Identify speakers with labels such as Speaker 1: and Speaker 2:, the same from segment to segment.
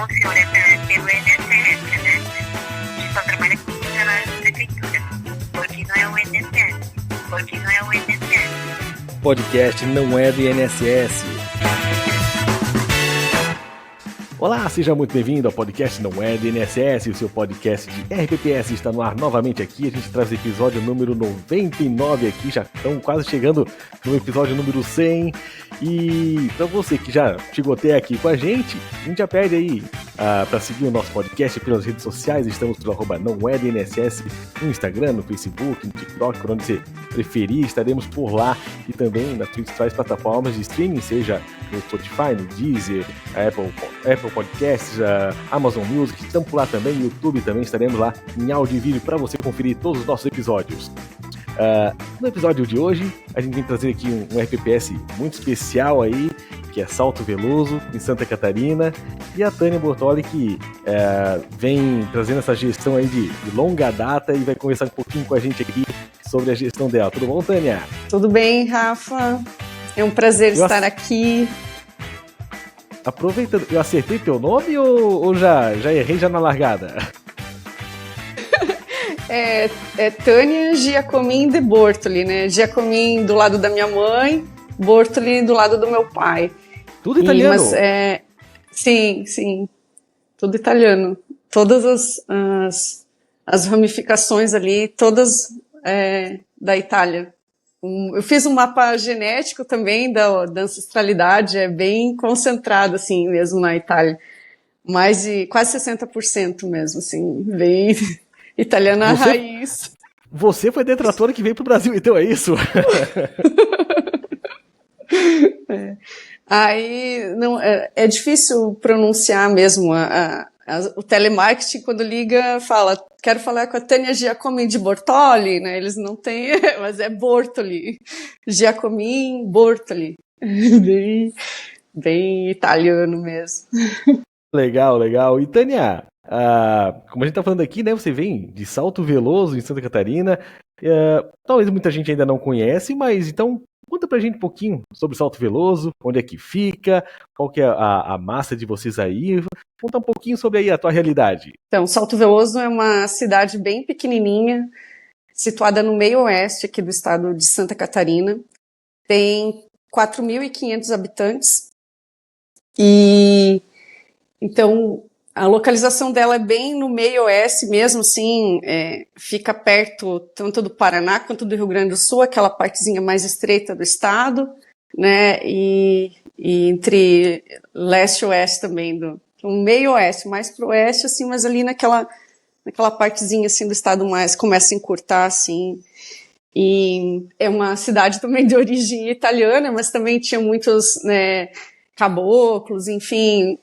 Speaker 1: funciona pelo INSS, né? A gente só trabalha com funcionários da prefeitura, porque não é o INSS, porque não é o INSS.
Speaker 2: Podcast não é do INSS. Olá, seja muito bem-vindo ao podcast Não É do INSS, o seu podcast de RPPS está no ar novamente aqui. A gente traz o episódio número 99 aqui, já estamos quase chegando no episódio número 100. E para você que já chegou até aqui com a gente já pede aí para seguir o nosso podcast pelas redes sociais. Estamos pelo Não É do INSS no Instagram, no Facebook, no TikTok, por onde você preferir, estaremos por lá. E também nas principais plataformas de streaming, seja no Spotify, no Deezer, Apple Podcasts, Amazon Music, estamos por lá também, YouTube também, estaremos lá em áudio e vídeo para você conferir todos os nossos episódios. No episódio de hoje, a gente vem trazer aqui um RPPS muito especial aí, que é Salto Veloso, em Santa Catarina, e a Tânia Bortoli, que vem trazendo essa gestão aí de longa data e vai conversar um pouquinho com a gente aqui sobre a gestão dela. Tudo bom, Tânia?
Speaker 3: Tudo bem, Rafa? É um prazer estar aqui.
Speaker 2: Aproveitando, eu acertei teu nome ou já errei já na largada?
Speaker 3: É Tânia Giacomin de Bortoli, né? Giacomin do lado da minha mãe, Bortoli do lado do meu pai.
Speaker 2: Tudo italiano?
Speaker 3: Sim, tudo italiano. Todas as ramificações ali, todas da Itália. Eu fiz um mapa genético também da ancestralidade, é bem concentrado assim mesmo na Itália. Mais de quase 60% mesmo, assim, bem italiana raiz.
Speaker 2: Você foi detratora que veio pro Brasil, então é isso?
Speaker 3: Aí não, é difícil pronunciar mesmo. O telemarketing, quando liga, fala: quero falar com a Tânia Giacomin de Bortoli, né? Eles não têm, mas é Bortoli. Giacomin Bortoli. Bem italiano mesmo.
Speaker 2: Legal. E Tânia, como a gente tá falando aqui, né? Você vem de Salto Veloso, em Santa Catarina. Talvez muita gente ainda não conhece, mas então conta pra gente um pouquinho sobre Salto Veloso, onde é que fica, qual que é a massa de vocês aí. Conta um pouquinho sobre aí a tua realidade.
Speaker 3: Então, Salto Veloso é uma cidade bem pequenininha, situada no meio oeste aqui do estado de Santa Catarina. Tem 4.500 habitantes. E então a localização dela é bem no meio oeste mesmo, assim, fica perto tanto do Paraná quanto do Rio Grande do Sul, aquela partezinha mais estreita do estado, né, e entre leste e oeste também, do meio oeste, mais pro oeste, assim, mas ali naquela partezinha, assim, do estado mais, começa a encurtar, assim, e é uma cidade também de origem italiana, mas também tinha muitos, né, caboclos, enfim,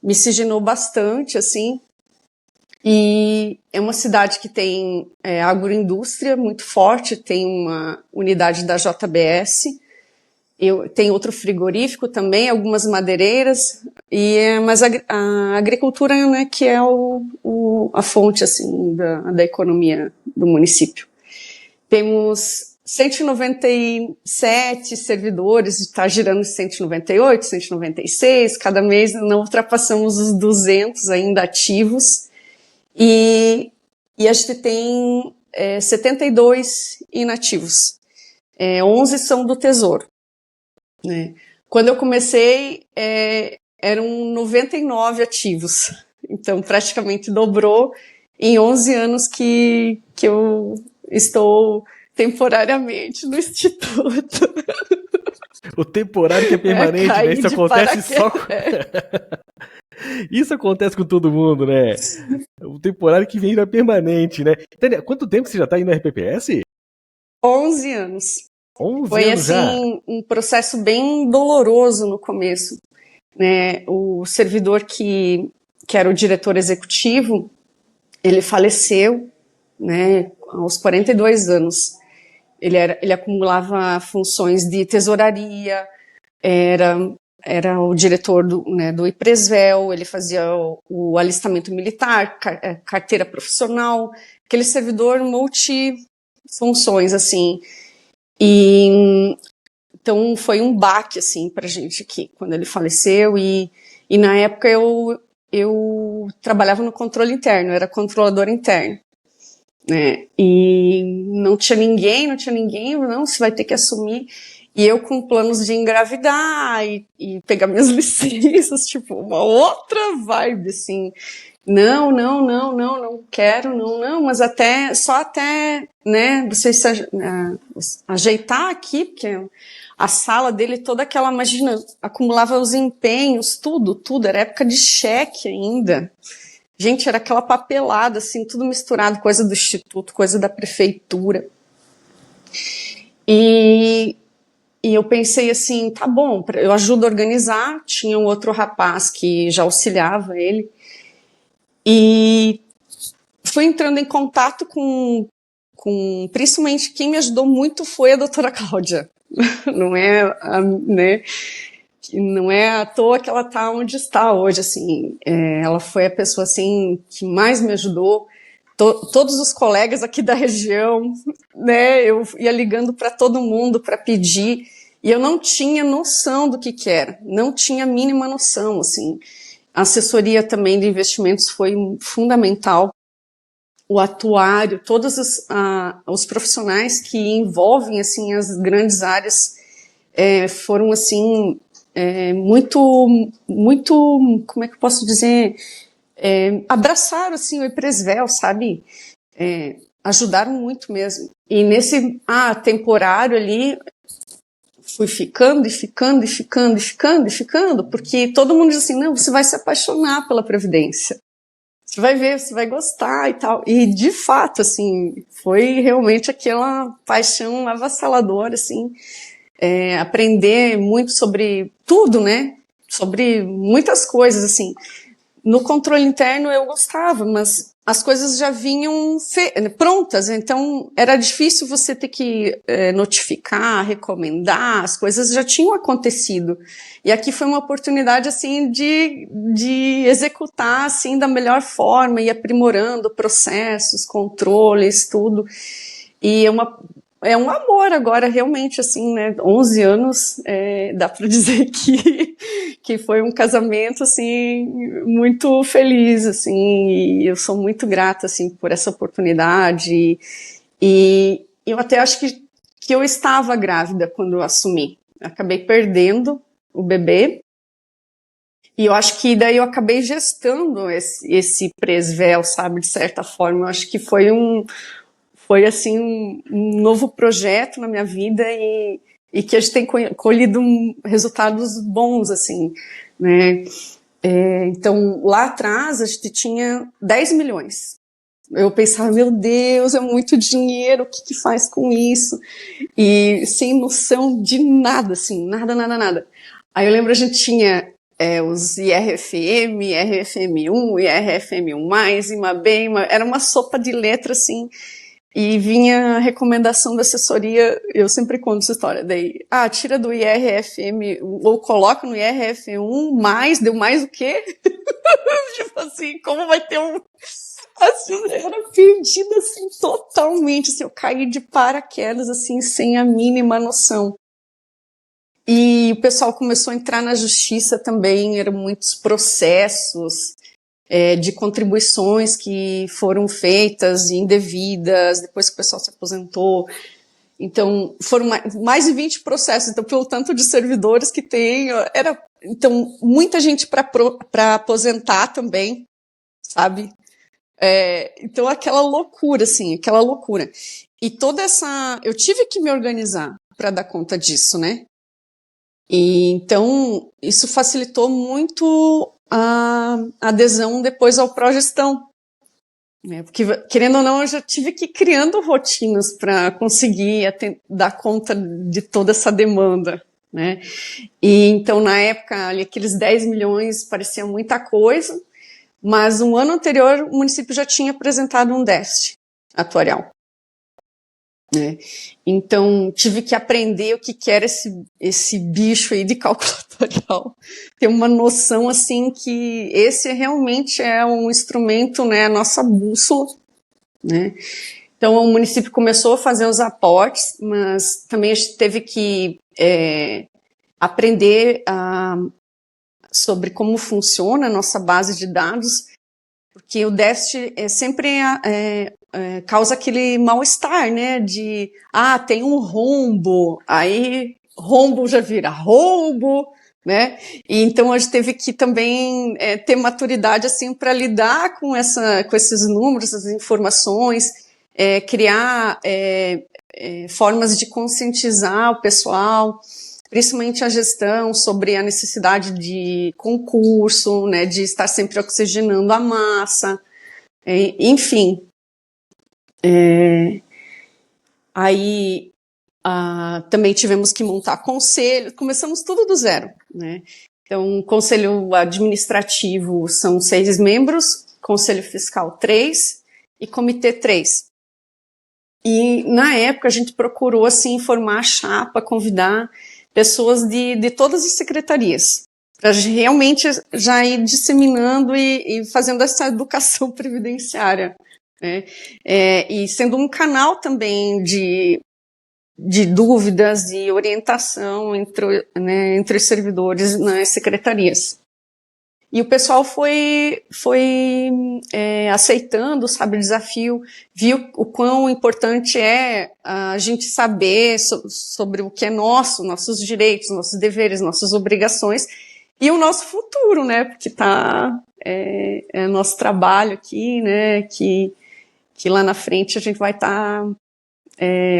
Speaker 3: miscigenou bastante, assim, e é uma cidade que tem agroindústria muito forte, tem uma unidade da JBS, tem outro frigorífico também, algumas madeireiras, mas a agricultura, né, que é a fonte, assim, da economia do município. Temos 197 servidores, está girando 198, 196, cada mês não ultrapassamos os 200 ainda ativos, e a gente tem 72 inativos, 11 são do Tesouro. Né? Quando eu comecei, eram 99 ativos, então praticamente dobrou em 11 anos que eu estou temporariamente no Instituto.
Speaker 2: O temporário que é permanente, né? Isso acontece só com... Isso acontece com todo mundo, né? O temporário que vem é permanente, né? Tânia, quanto tempo você já está aí no RPPS?
Speaker 3: 11 anos.
Speaker 2: 11
Speaker 3: Foi
Speaker 2: anos
Speaker 3: assim, um processo bem doloroso no começo. Né? O servidor que era o diretor executivo, ele faleceu, né, aos 42 anos. Ele acumulava funções de tesouraria, era o diretor do IPRESVEL, ele fazia o alistamento militar, carteira profissional, aquele servidor multifunções, assim. E então foi um baque, assim, pra gente aqui, quando ele faleceu, e na época eu eu trabalhava no controle interno, era controladora interna, né? E não tinha ninguém, não, você vai ter que assumir. E eu com planos de engravidar e pegar minhas licenças, tipo, uma outra vibe, assim. Não quero, não, mas só até, né, você ajeitar aqui, porque a sala dele toda aquela, imagina, acumulava os empenhos, tudo, era época de cheque ainda. Gente, era aquela papelada, assim, tudo misturado, coisa do instituto, coisa da prefeitura. E eu pensei assim, tá bom, eu ajudo a organizar, tinha um outro rapaz que já auxiliava ele, e fui entrando em contato com principalmente quem me ajudou muito foi a doutora Cláudia, não é, né, não é à toa que ela está onde está hoje, assim, ela foi a pessoa, assim, que mais me ajudou, todos os colegas aqui da região, né, eu ia ligando para todo mundo para pedir, e eu não tinha noção do que era, não tinha a mínima noção, assim. A assessoria também de investimentos foi fundamental, o atuário, todos os profissionais que envolvem, assim, as grandes áreas foram, assim, muito, como é que eu posso dizer, abraçaram, assim, o Epresvel, sabe? Ajudaram muito mesmo. E nesse temporário ali, fui ficando, porque todo mundo diz assim, não, você vai se apaixonar pela Previdência. Você vai ver, você vai gostar e tal. E, de fato, assim, foi realmente aquela paixão avassaladora, assim, aprender muito sobre tudo, né? Sobre muitas coisas, assim. No controle interno eu gostava, mas as coisas já vinham prontas, então era difícil você ter que notificar, recomendar, as coisas já tinham acontecido. E aqui foi uma oportunidade, assim, de executar, assim, da melhor forma, e aprimorando processos, controles, tudo. E é um amor agora, realmente, assim, né, 11 anos, dá para dizer que foi um casamento, assim, muito feliz, assim, e eu sou muito grata, assim, por essa oportunidade, e eu até acho que eu estava grávida quando eu assumi. Acabei perdendo o bebê, e eu acho que daí eu acabei gestando esse Presvel, sabe, de certa forma. Eu acho que foi assim, um novo projeto na minha vida e que a gente tem colhido resultados bons, assim, né? Então, lá atrás, a gente tinha 10 milhões. Eu pensava, meu Deus, é muito dinheiro, o que faz com isso? E sem noção de nada, assim, nada. Aí eu lembro, a gente tinha os IRFM, IRFM1, IRFM1+, IMAB, era uma sopa de letras, assim. E vinha a recomendação da assessoria, eu sempre conto essa história, daí, tira do IRFM, ou coloca no IRF1, deu mais o quê? Tipo assim, como vai ter assim, eu era perdida, assim, totalmente, assim, eu caí de paraquedas, assim, sem a mínima noção. E o pessoal começou a entrar na justiça também, eram muitos processos, de contribuições que foram feitas indevidas, depois que o pessoal se aposentou. Então, foram mais de 20 processos. Então, pelo tanto de servidores que tem, então, muita gente para aposentar também, sabe? Então, aquela loucura, assim, aquela loucura. E toda essa... Eu tive que me organizar para dar conta disso, né? E, então, isso facilitou muito a adesão depois ao Progestão. Porque, querendo ou não, eu já tive que ir criando rotinas para conseguir dar conta de toda essa demanda, né? E então, na época, ali, aqueles 10 milhões parecia muita coisa, mas um ano anterior o município já tinha apresentado um déficit atuarial. Né? Então, tive que aprender o que era esse bicho aí de cálculo atuarial, ter uma noção, assim, que esse realmente é um instrumento, né, a nossa bússola, né? Então, o município começou a fazer os aportes, mas também a gente teve que aprender a sobre como funciona a nossa base de dados, porque o déficit sempre causa aquele mal-estar, né, de, tem um rombo, aí rombo já vira roubo, né, e então a gente teve que também ter maturidade, assim, para lidar com esses números, essas informações, criar formas de conscientizar o pessoal, principalmente a gestão, sobre a necessidade de concurso, né, de estar sempre oxigenando a massa, enfim. Aí também tivemos que montar conselho, começamos tudo do zero, né? Então, conselho administrativo são 6 membros, conselho fiscal 3 e comitê 3. E na época a gente procurou assim formar a chapa, convidar pessoas de todas as secretarias, para realmente já ir disseminando e fazendo essa educação previdenciária, né? E sendo um canal também de dúvidas e orientação entre os servidores nas secretarias. E o pessoal foi aceitando, sabe, o desafio, viu o quão importante é a gente saber sobre o que é nossos direitos, nossos deveres, nossas obrigações e o nosso futuro, né, porque é nosso trabalho aqui, né, que lá na frente a gente vai estar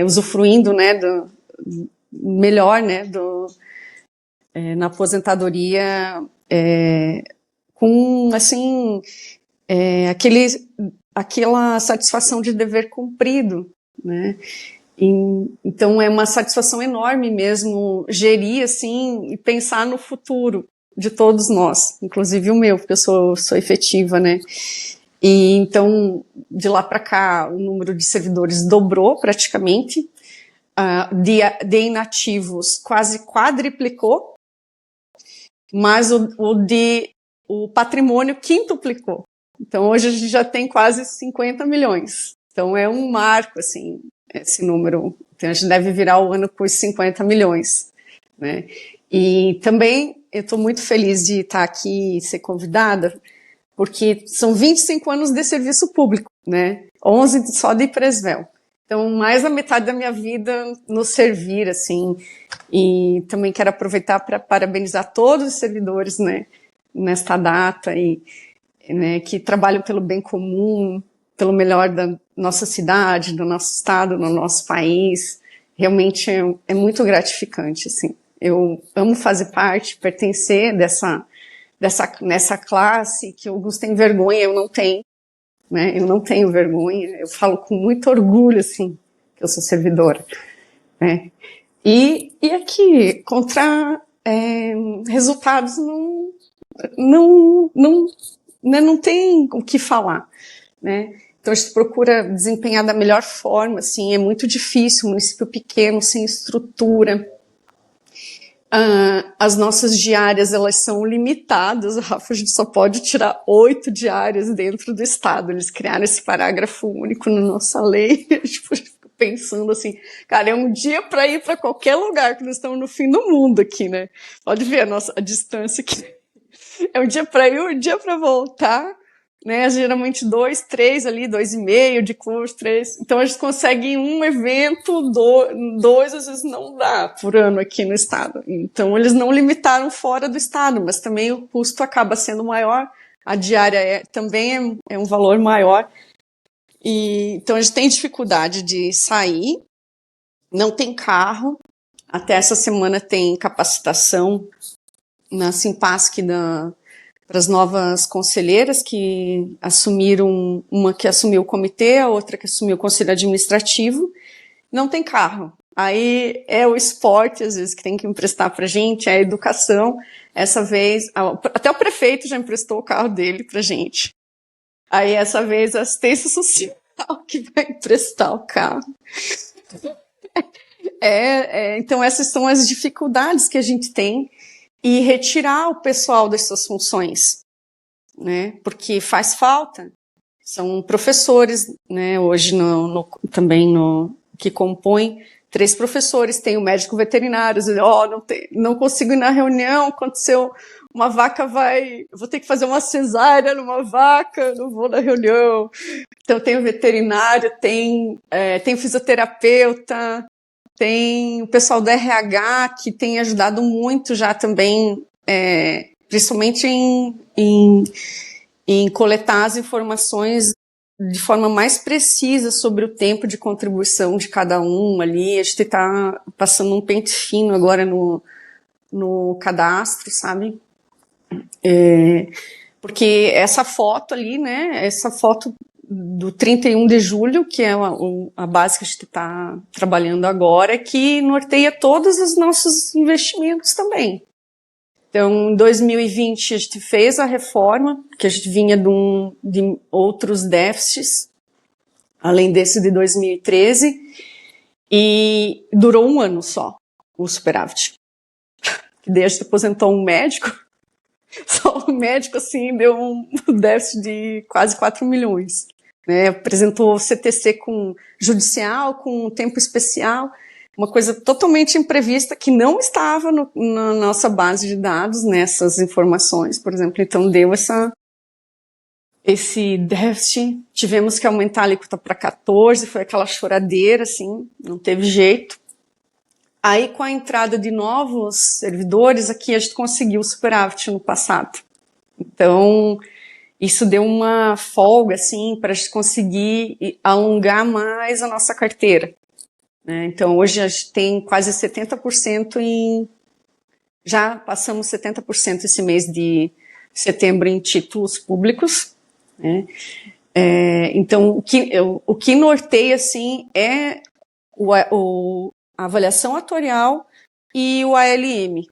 Speaker 3: usufruindo, né, melhor, né, na aposentadoria, com, assim, aquela satisfação de dever cumprido, né? Então é uma satisfação enorme mesmo gerir, assim, e pensar no futuro de todos nós, inclusive o meu, porque eu sou efetiva, né? E então, de lá para cá, o número de servidores dobrou praticamente, de inativos quase quadriplicou, mas o patrimônio quintuplicou. Então, hoje a gente já tem quase 50 milhões. Então, é um marco, assim, esse número. Então, a gente deve virar o ano com os 50 milhões, né? E também eu estou muito feliz de estar aqui e ser convidada, porque são 25 anos de serviço público, né? 11 só de Presvel. Então, mais da metade da minha vida nos servir, assim. E também quero aproveitar para parabenizar todos os servidores, né, nesta data, e né, que trabalham pelo bem comum, pelo melhor da nossa cidade, do nosso estado, do nosso país. Realmente é muito gratificante, assim. Eu amo fazer parte, pertencer nessa classe que alguns têm vergonha, eu não tenho, né? Eu não tenho vergonha, eu falo com muito orgulho, assim, que eu sou servidora, né? E aqui, contra resultados não tem o que falar, né? Então a gente procura desempenhar da melhor forma, assim, é muito difícil, um município pequeno, sem estrutura. As nossas diárias, elas são limitadas, Rafa, a gente só pode tirar 8 diárias dentro do estado. Eles criaram esse parágrafo único na nossa lei, a gente fica pensando assim, cara, é um dia para ir para qualquer lugar, que nós estamos no fim do mundo aqui, né? Pode ver a distância aqui. É um dia para ir, um dia para voltar, né? Geralmente 2, 3 ali, 2,5 de curso, 3. Então a gente consegue um evento, 2 às vezes não dá por ano aqui no estado. Então eles não limitaram fora do estado, mas também o custo acaba sendo maior, a diária também é um valor maior. Então a gente tem dificuldade de sair, não tem carro. Até essa semana tem capacitação na Simpasc para as novas conselheiras que assumiram, uma que assumiu o comitê, a outra que assumiu o conselho administrativo. Não tem carro. Aí é o esporte, às vezes, que tem que emprestar pra gente, é a educação. Essa vez, até o prefeito já emprestou o carro dele pra gente. Aí, essa vez, a assistência social que vai emprestar o carro. Então, essas são as dificuldades que a gente tem, e retirar o pessoal dessas funções, né? Porque faz falta. São professores, né? Hoje também que compõem 3 professores, tem o médico veterinário, não consigo ir na reunião, aconteceu uma vaca eu vou ter que fazer uma cesárea numa vaca, não vou na reunião. Então tem o veterinário, tem fisioterapeuta, tem o pessoal do RH que tem ajudado muito já também, principalmente em coletar as informações de forma mais precisa sobre o tempo de contribuição de cada um ali. A gente está passando um pente fino agora no cadastro, sabe? Porque essa foto ali, né? Essa foto do 31 de julho, que é a base que a gente está trabalhando agora, que norteia todos os nossos investimentos também. Então, em 2020, a gente fez a reforma, que a gente vinha de outros déficits, além desse de 2013, e durou um ano só, o superávit. Daí a gente aposentou um médico, só o médico, assim, deu um déficit de quase 4 milhões. Né? Apresentou CTC com judicial, com tempo especial, uma coisa totalmente imprevista que não estava na nossa base de dados, nessas informações, por exemplo. Então, deu esse déficit, tivemos que aumentar a alíquota para 14%, foi aquela choradeira, assim, não teve jeito. Aí, com a entrada de novos servidores, aqui a gente conseguiu o superávit no passado. Então, isso deu uma folga, assim, para a gente conseguir alongar mais a nossa carteira. Então, hoje a gente tem quase 70% já passamos 70% esse mês de setembro em títulos públicos, né? Então, o que norteia, assim, é a avaliação atuarial e o ALM,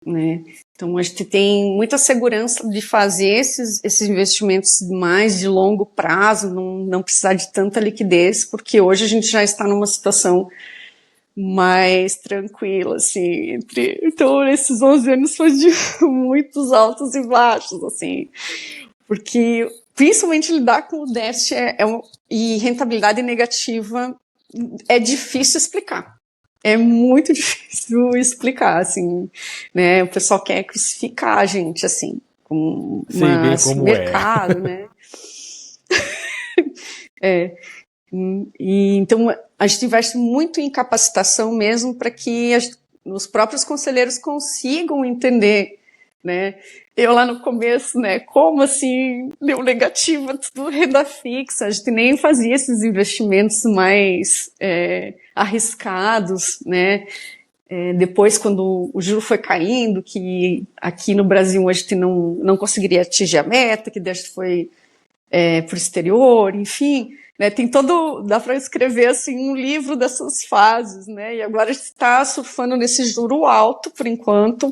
Speaker 3: né? Então, a gente tem muita segurança de fazer esses investimentos mais de longo prazo, não precisar de tanta liquidez, porque hoje a gente já está numa situação mais tranquila, assim, então, esses 11 anos foi de muitos altos e baixos, assim, porque, principalmente, lidar com o déficit e rentabilidade negativa é difícil explicar. É muito difícil explicar, assim, né? O pessoal quer crucificar a gente, assim, com mercado, né? E, então, a gente investe muito em capacitação mesmo para que os próprios conselheiros consigam entender, né? Eu lá no começo, né? Como assim, deu negativa, tudo renda fixa, a gente nem fazia esses investimentos mais arriscados, né? Depois, quando o juro foi caindo, que aqui no Brasil a gente não conseguiria atingir a meta, que daí a gente foi para o exterior, enfim, né, dá para escrever assim um livro dessas fases, né? E agora a gente está surfando nesse juro alto por enquanto,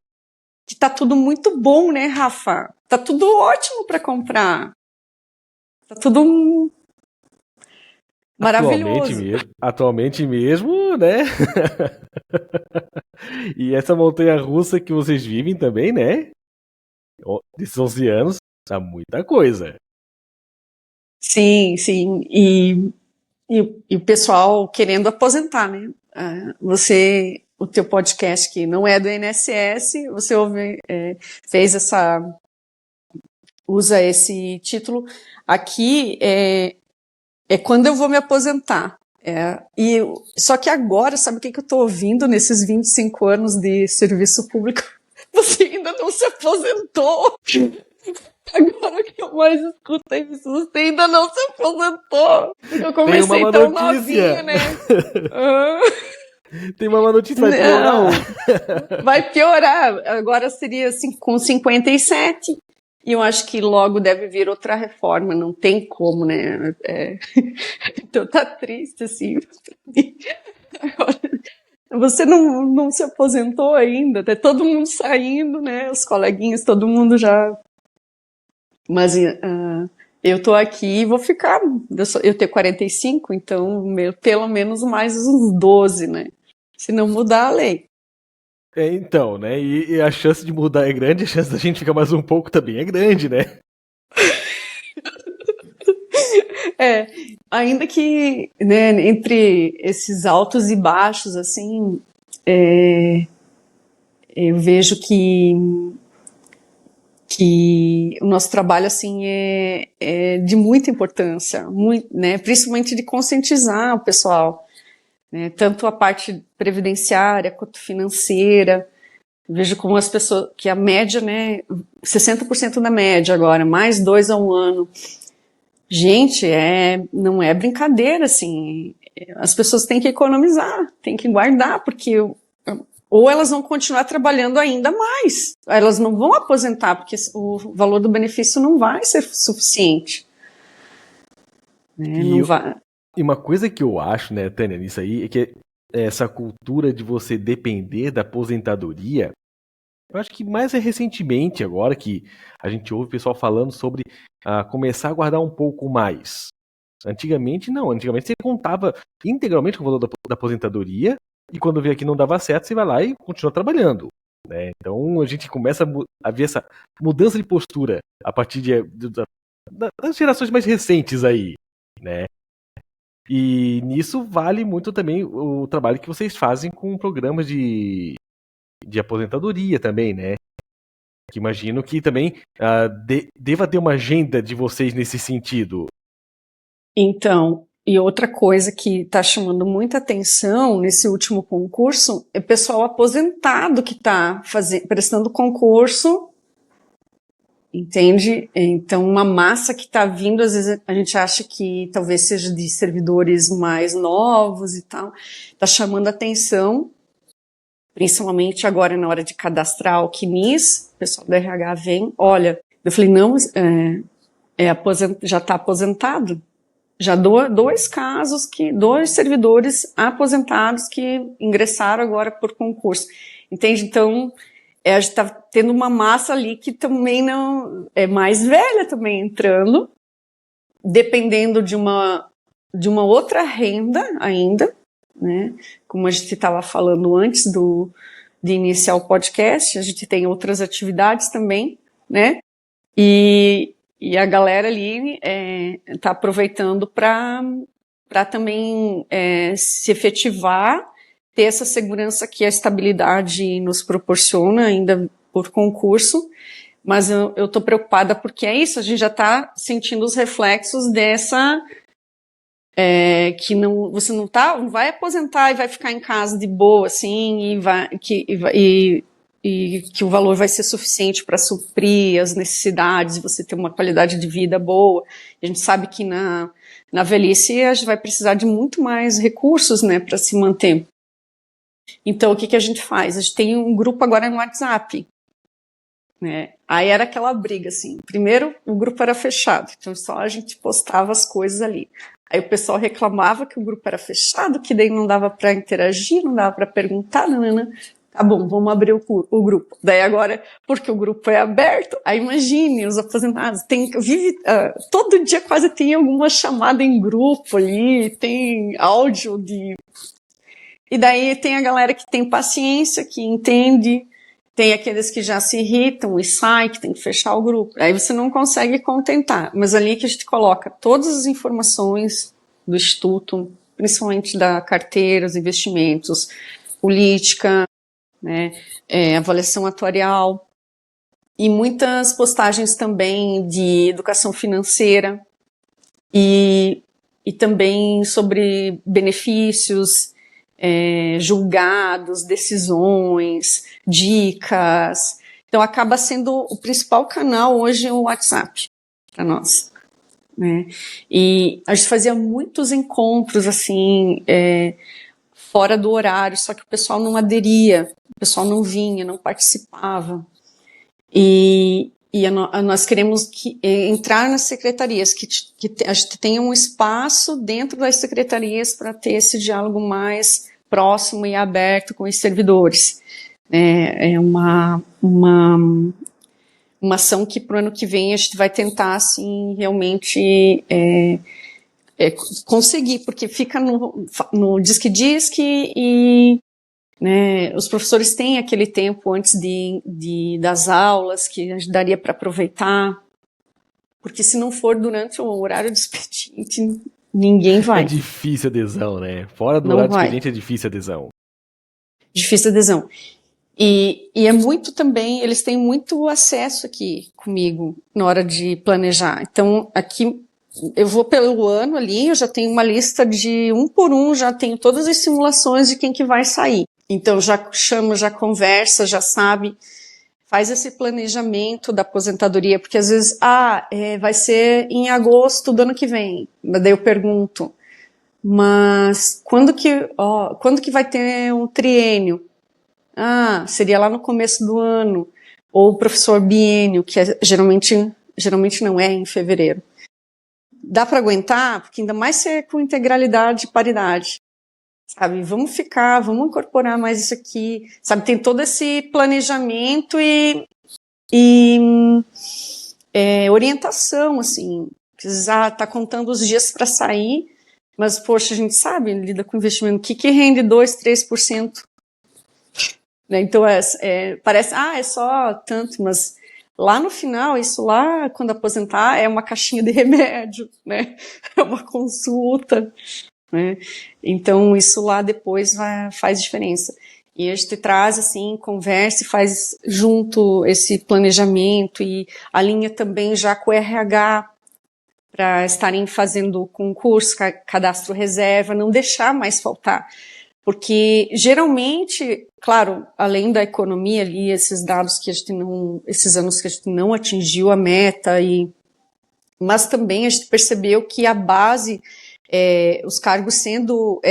Speaker 3: que tá tudo muito bom, né, Rafa? Tá tudo ótimo para comprar, tá tudo maravilhoso.
Speaker 2: Atualmente mesmo, né? E essa montanha-russa que vocês vivem também, né? Desses 11 anos, tá muita coisa.
Speaker 3: Sim, sim. E o pessoal querendo aposentar, né? O teu podcast que não é do INSS, você usa esse título. Aqui é quando eu vou me aposentar. Só que agora, sabe o que eu estou ouvindo nesses 25 anos de serviço público? Você ainda não se aposentou! Agora o que eu mais escuto é isso, você ainda não se aposentou. Eu comecei tão novinho, né?
Speaker 2: Tem uma má notícia, vai piorar.
Speaker 3: Não, vai piorar. Agora seria assim, com 57. E eu acho que logo deve vir outra reforma, não tem como, né? Então tá triste, assim. Agora, você não se aposentou ainda, tá todo mundo saindo, né? Os coleguinhas, todo mundo já... Mas eu tô aqui e vou ficar. Eu tenho 45, então pelo menos mais uns 12, né? Se não mudar a lei.
Speaker 2: Então, né? E a chance de mudar é grande, a chance da gente ficar mais um pouco também é grande, né?
Speaker 3: Ainda que, né, entre esses altos e baixos, assim, eu vejo que que o nosso trabalho assim é de muita importância, né, principalmente de conscientizar o pessoal, né, tanto a parte previdenciária quanto financeira. Eu vejo como as pessoas, que a média, né, 60% da média agora, mais 2 a 1 ano. Gente, não é brincadeira, assim. As pessoas têm que economizar, têm que guardar, porque ou elas vão continuar trabalhando ainda mais. Elas não vão aposentar, porque o valor do benefício não vai ser suficiente. Né? Não vai.
Speaker 2: E uma coisa que eu acho, né, Tânia, nisso aí, é que essa cultura de você depender da aposentadoria, eu acho que mais recentemente agora que a gente ouve o pessoal falando sobre começar a guardar um pouco mais. Antigamente não, antigamente você contava integralmente com o valor da aposentadoria e quando vê que não dava certo, você vai lá e continua trabalhando. Né? Então a gente começa a ver essa mudança de postura a partir das gerações mais recentes aí. Né? E nisso vale muito também o trabalho que vocês fazem com programas de aposentadoria também, né? Que imagino que também deva ter uma agenda de vocês nesse sentido.
Speaker 3: Então, e outra coisa que está chamando muita atenção nesse último concurso é o pessoal aposentado que está prestando concurso, entende? Então, uma massa que está vindo, às vezes a gente acha que talvez seja de servidores mais novos e tal, está chamando atenção, principalmente agora na hora de cadastrar o CNIS, o pessoal do RH vem, olha, eu falei, não, já está aposentado. Já dois casos, dois servidores aposentados que ingressaram agora por concurso. Entende? Então, a gente está tendo uma massa ali que também não é mais velha também entrando, dependendo de uma outra renda ainda, né? Como a gente estava falando antes de iniciar o podcast, a gente tem outras atividades também, né? E a galera ali está aproveitando para também se efetivar, ter essa segurança que a estabilidade nos proporciona ainda por concurso, mas eu estou preocupada porque é isso, a gente já está sentindo os reflexos dessa que você não vai aposentar e vai ficar em casa de boa assim e que o valor vai ser suficiente para suprir as necessidades e você ter uma qualidade de vida boa. A gente sabe que na velhice a gente vai precisar de muito mais recursos, né, para se manter. Então, o que a gente faz? A gente tem um grupo agora no WhatsApp. Né? Aí era aquela briga, assim. Primeiro, o grupo era fechado, então só a gente postava as coisas ali. Aí o pessoal reclamava que o grupo era fechado, que daí não dava para interagir, não dava para perguntar, não. Tá bom, vamos abrir o grupo. Daí agora, porque o grupo é aberto, aí imagine, os aposentados, todo dia quase tem alguma chamada em grupo ali, tem áudio E daí tem a galera que tem paciência, que entende, tem aqueles que já se irritam e saem, que tem que fechar o grupo. Aí você não consegue contentar, mas ali que a gente coloca todas as informações do Instituto, principalmente da carteira, os investimentos, política, né, avaliação atuarial e muitas postagens também de educação financeira e também sobre benefícios, julgados, decisões, dicas. Então acaba sendo o principal canal hoje o WhatsApp para nós. Né? E a gente fazia muitos encontros assim, fora do horário, só que o pessoal não aderia, o pessoal não vinha, não participava. E nós queremos entrar nas secretarias, que a gente tenha um espaço dentro das secretarias para ter esse diálogo mais próximo e aberto com os servidores. É uma ação que para o ano que vem a gente vai tentar assim, realmente conseguir, porque fica no disque e né, os professores têm aquele tempo antes das aulas que a gente daria para aproveitar, porque se não for durante o horário do expediente, ninguém vai.
Speaker 2: É difícil adesão, né? Fora do
Speaker 3: não
Speaker 2: horário do
Speaker 3: vai.
Speaker 2: expediente é difícil adesão.
Speaker 3: Difícil adesão. E é muito também, eles têm muito acesso aqui comigo na hora de planejar. Então, aqui eu vou pelo ano ali, eu já tenho uma lista de um por um, já tenho todas as simulações de quem que vai sair. Então, já chama, já conversa, já sabe, faz esse planejamento da aposentadoria, porque às vezes, vai ser em agosto do ano que vem. Daí eu pergunto, mas quando que vai ter um triênio? Seria lá no começo do ano. Ou o professor biênio, que geralmente não é em fevereiro. Dá para aguentar? Porque ainda mais se é com integralidade e paridade. Sabe, vamos incorporar mais isso aqui. Sabe, tem todo esse planejamento e orientação, assim. Tá contando os dias para sair, mas, poxa, a gente sabe, lida com investimento, o que rende 2%, 3%? Né? Então, parece, é só tanto, mas lá no final, isso lá, quando aposentar, é uma caixinha de remédio, né? É uma consulta, né? Então, isso lá depois faz diferença. E a gente traz, assim, conversa e faz junto esse planejamento e alinha também já com o RH para estarem fazendo concurso, cadastro reserva, não deixar mais faltar. Porque, geralmente, claro, além da economia ali, esses dados que esses anos que a gente não atingiu a meta, mas também a gente percebeu que a base, os cargos sendo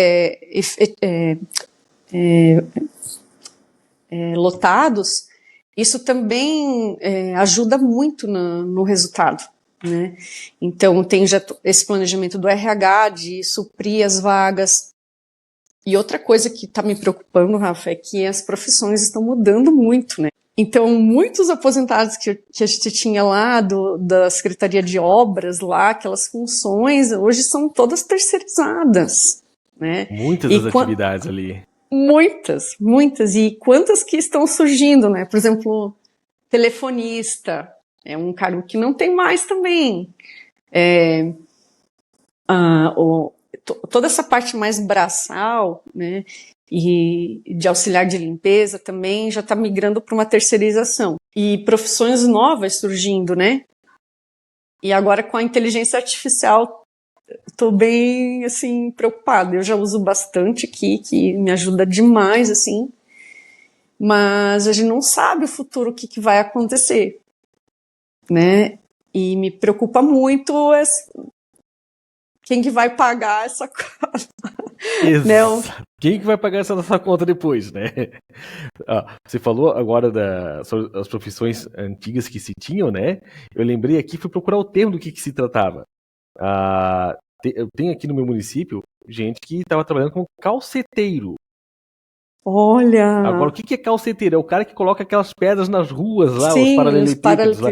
Speaker 3: lotados, isso também ajuda muito no resultado, né? Então, tem já esse planejamento do RH de suprir as vagas. E outra coisa que está me preocupando, Rafa, é que as profissões estão mudando muito, né? Então, muitos aposentados que a gente tinha lá da Secretaria de Obras, lá, aquelas funções, hoje são todas terceirizadas, né?
Speaker 2: Muitas das atividades ali.
Speaker 3: Muitas. E quantas que estão surgindo, né? Por exemplo, telefonista, é um cargo que não tem mais também. Toda essa parte mais braçal, né, e de auxiliar de limpeza também já está migrando para uma terceirização. E profissões novas surgindo, né? E agora com a inteligência artificial, estou bem, assim, preocupada. Eu já uso bastante aqui, que me ajuda demais, assim. Mas a gente não sabe o futuro, o que vai acontecer, né? E me preocupa muito quem que vai pagar essa conta?
Speaker 2: Quem que vai pagar essa conta depois, né? Você falou agora sobre as profissões antigas que se tinham, né? Eu lembrei aqui, fui procurar o termo do que se tratava. Eu tenho aqui no meu município gente que estava trabalhando como calceteiro.
Speaker 3: Olha!
Speaker 2: Agora, o que é calceteiro? É o cara que coloca aquelas pedras nas ruas lá,
Speaker 3: sim,
Speaker 2: os paralelepípedos lá.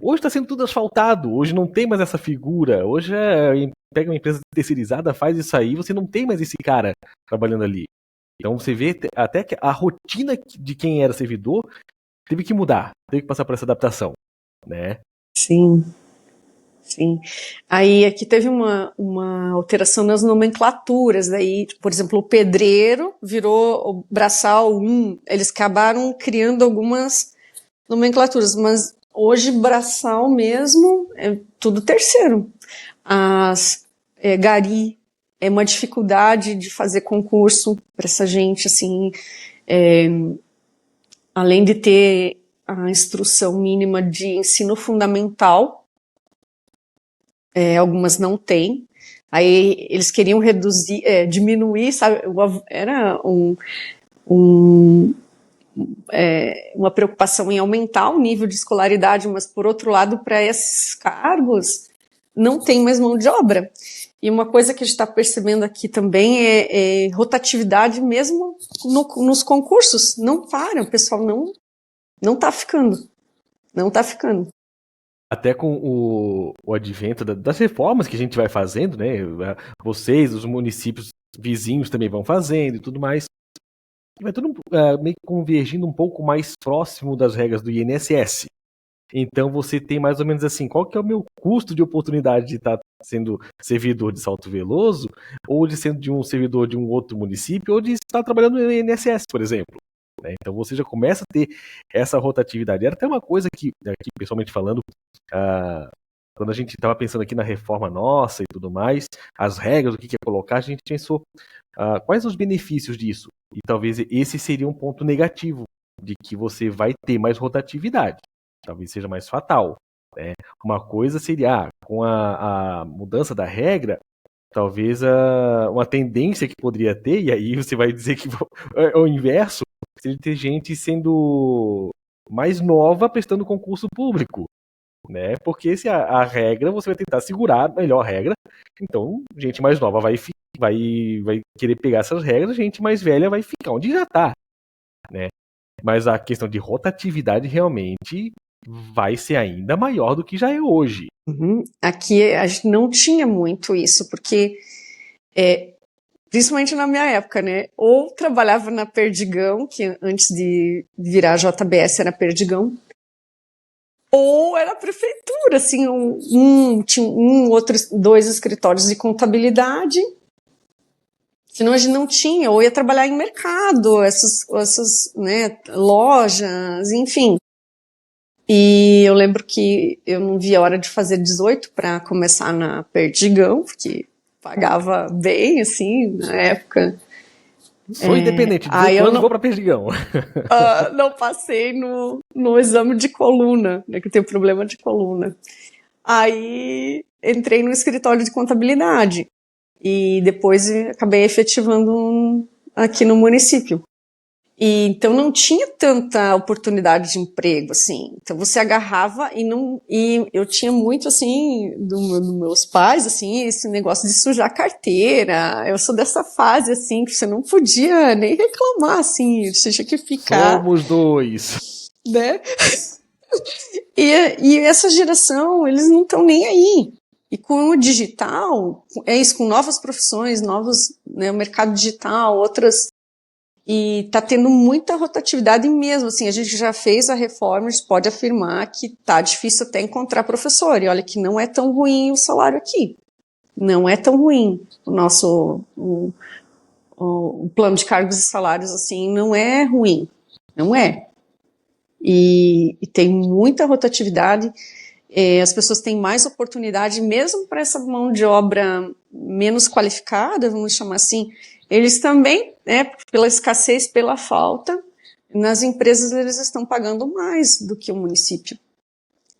Speaker 2: Hoje está sendo tudo asfaltado, hoje não tem mais essa figura. Hoje pega uma empresa terceirizada, faz isso aí, você não tem mais esse cara trabalhando ali. Então você vê até que a rotina de quem era servidor teve que mudar, teve que passar por essa adaptação, né?
Speaker 3: Sim. Aí aqui teve uma alteração nas nomenclaturas, daí, por exemplo, o pedreiro virou o braçal 1, eles acabaram criando algumas nomenclaturas, mas hoje braçal mesmo é tudo terceiro. Gari é uma dificuldade de fazer concurso para essa gente, assim, além de ter a instrução mínima de ensino fundamental, algumas não têm. Aí eles queriam diminuir, sabe? Era uma preocupação em aumentar o nível de escolaridade, mas por outro lado, para esses cargos, não tem mais mão de obra. E uma coisa que a gente está percebendo aqui também é rotatividade mesmo nos concursos. Não para, o pessoal não está ficando. Não está ficando.
Speaker 2: Até com o advento das reformas que a gente vai fazendo, né? Vocês, os municípios vizinhos também vão fazendo e tudo mais. Vai tudo meio que convergindo um pouco mais próximo das regras do INSS. Então você tem mais ou menos assim, qual que é o meu custo de oportunidade de estar sendo servidor de Salto Veloso, ou de sendo de um servidor de um outro município, ou de estar trabalhando no INSS, por exemplo. né? Então você já começa a ter essa rotatividade. Era até uma coisa que, aqui pessoalmente falando, quando a gente estava pensando aqui na reforma nossa e tudo mais, as regras, o que ia colocar, a gente pensou quais os benefícios disso. E talvez esse seria um ponto negativo, de que você vai ter mais rotatividade. Talvez seja mais fatal, né? Uma coisa seria, com a mudança da regra, talvez uma tendência que poderia ter, e aí você vai dizer que é o inverso, seria ter gente sendo mais nova prestando concurso público, né? Porque se a regra, você vai tentar segurar melhor a regra, então gente mais nova vai querer pegar essas regras, gente mais velha vai ficar onde já está, né? Mas a questão de rotatividade realmente vai ser ainda maior do que já é hoje.
Speaker 3: Uhum. Aqui a gente não tinha muito isso, porque principalmente na minha época, né? Ou trabalhava na Perdigão, que antes de virar JBS era Perdigão, ou era a prefeitura, assim, tinha dois escritórios de contabilidade, senão a gente não tinha, ou ia trabalhar em mercado, essas né, lojas, enfim. E eu lembro que eu não via a hora de fazer 18 para começar na Perdigão, porque pagava bem, assim, na época.
Speaker 2: Sou independente, 18 anos vou para Perdigão.
Speaker 3: Não passei no exame de coluna, né, que eu tenho problema de coluna. Aí entrei no escritório de contabilidade e depois acabei efetivando aqui no município. E então não tinha tanta oportunidade de emprego, assim. Então você agarrava e eu tinha muito, assim, dos meus pais, assim, esse negócio de sujar carteira. Eu sou dessa fase, assim, que você não podia nem reclamar, assim, você tinha que ficar.
Speaker 2: Somos dois.
Speaker 3: Né? E essa geração, eles não estão nem aí. E com o digital, é isso, com novas profissões, né, o mercado digital, outras. E tá tendo muita rotatividade mesmo, assim, a gente já fez a reforma, a gente pode afirmar que tá difícil até encontrar professor, e olha que não é tão ruim o salário aqui, não é tão ruim o nosso, o plano de cargos e salários, assim, não é ruim, não é, e tem muita rotatividade, as pessoas têm mais oportunidade, mesmo para essa mão de obra menos qualificada, vamos chamar assim, eles também, né, pela escassez, pela falta, nas empresas eles estão pagando mais do que o município.